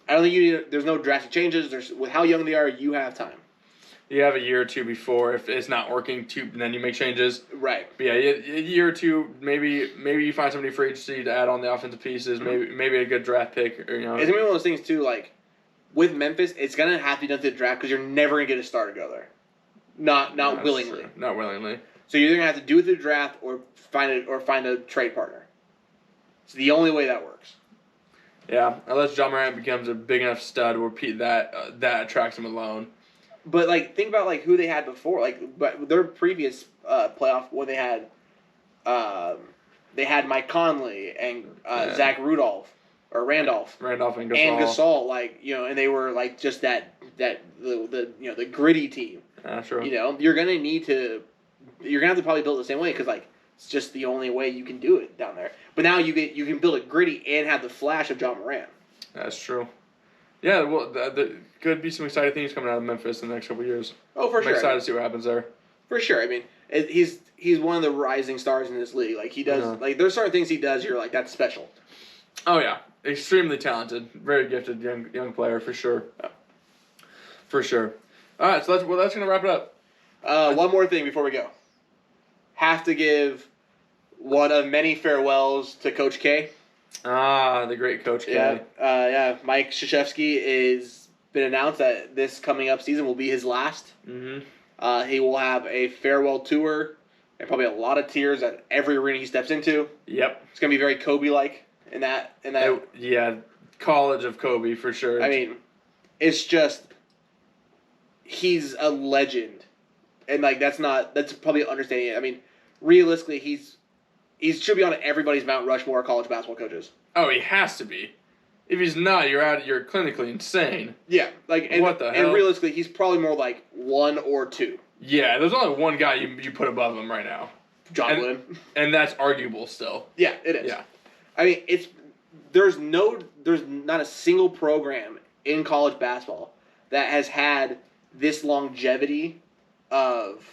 I don't think there's no drastic changes. With how young they are, you have time. You have a year or two before if it's not working, then you make changes. Right. But yeah, a year or two, maybe you find somebody free agency to add on the offensive pieces. Maybe a good draft pick. Or, It's gonna be one of those things too. Like with Memphis, it's gonna have to be done through the draft because you're never gonna get a star to go there. Not willingly. True. Not willingly. So you're either gonna have to do it through the draft or find a trade partner. It's the only way that works. Yeah, unless John Morant becomes a big enough stud where that attracts him alone. But think about who they had before. But their previous playoff when they had Mike Conley and Zach Randolph and Gasol. And they were just the gritty team. Sure. You're gonna have to probably build it the same way because it's just the only way you can do it down there. But now you can build it gritty and have the flash of John Morant. That's true. Yeah, well, there could be some exciting things coming out of Memphis in the next couple of years. Oh, for sure. I'm excited to see what happens there. For sure. I mean, he's one of the rising stars in this league. He does there's certain things he does. You're that's special. Oh yeah, extremely talented, very gifted young player for sure. Yeah. For sure. All right, so that's gonna wrap it up. One more thing before we go. have to give one of many farewells to Coach K. Ah, the great Coach K. Yeah. Mike Krzyzewski is been announced that this coming up season will be his last. Mm-hmm. He will have a farewell tour and probably a lot of tears at every arena he steps into. Yep. It's gonna be very Kobe-like in that. Yeah, college of Kobe for sure. I mean, it's just he's a legend, and like that's probably understanding it. I mean, realistically, he should be on everybody's Mount Rushmore of college basketball coaches. Oh, he has to be. If he's not, you're clinically insane. Yeah, what the hell? And realistically, he's probably more like 1 or 2. Yeah, there's only one guy you put above him right now. John Wooden. And that's arguable still. Yeah, it is. Yeah. I mean, there's not a single program in college basketball that has had this longevity of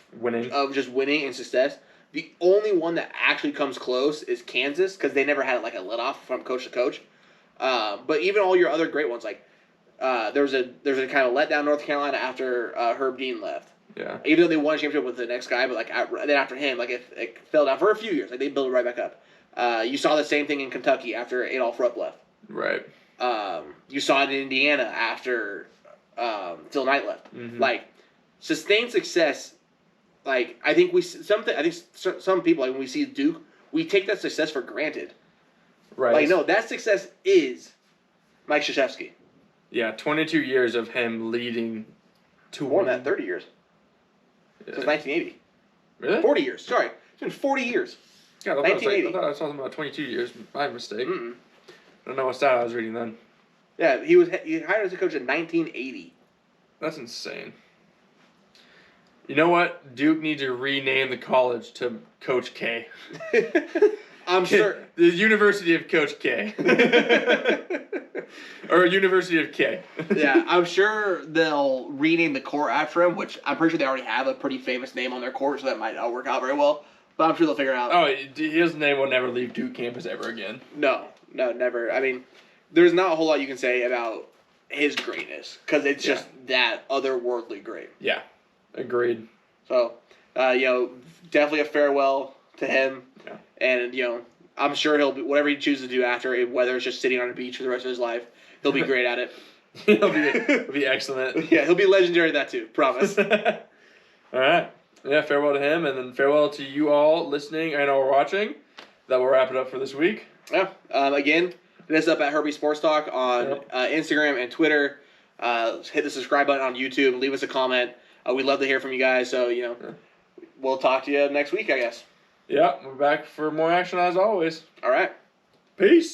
just winning and success. The only one that actually comes close is Kansas because they never had like a let off from coach to coach. But even all your other great ones, like there was a kind of letdown North Carolina after Herb Dean left. Yeah. Even though they won a championship with the next guy, but then after him, it fell down for a few years. Like they built it right back up. You saw the same thing in Kentucky after Adolph Rupp left. Right. You saw it in Indiana after Phil Knight left. Mm-hmm. Like sustained success. Like I think some people, like when we see Duke, we take that success for granted. Right. Like no, that success is Mike Krzyzewski. Yeah, 22 years of him leading to More than that, 30 years. Yeah. Since 1980. Really? 40 years. Sorry. It's been 40 years. God, 1980. I thought I was talking about 22 years. My mistake. Mm-mm. I don't know what stat I was reading then. Yeah, he hired as a coach in 1980. That's insane. You know what? Duke needs to rename the college to Coach K. I'm sure. The University of Coach K. Or University of K. Yeah, I'm sure they'll rename the court after him, which I'm pretty sure they already have a pretty famous name on their court, so that might not work out very well. But I'm sure they'll figure it out. Oh, his name will never leave Duke campus ever again. No, never. I mean, there's not a whole lot you can say about his greatness, because it's just that otherworldly great. Yeah, agreed. So, definitely a farewell to him. Yeah. And, I'm sure he'll be, whatever he chooses to do after, whether it's just sitting on a beach for the rest of his life, he'll be great at it. he'll be excellent. Yeah, he'll be legendary at that too, promise. All right. Yeah, farewell to him, and then farewell to you all listening and or watching. That will wrap it up for this week. Yeah. Again, hit us up at Herbie Sports Talk on Instagram and Twitter. Hit the subscribe button on YouTube. Leave us a comment. We'd love to hear from you guys. So, we'll talk to you next week, I guess. Yeah, we're back for more action as always. All right. Peace.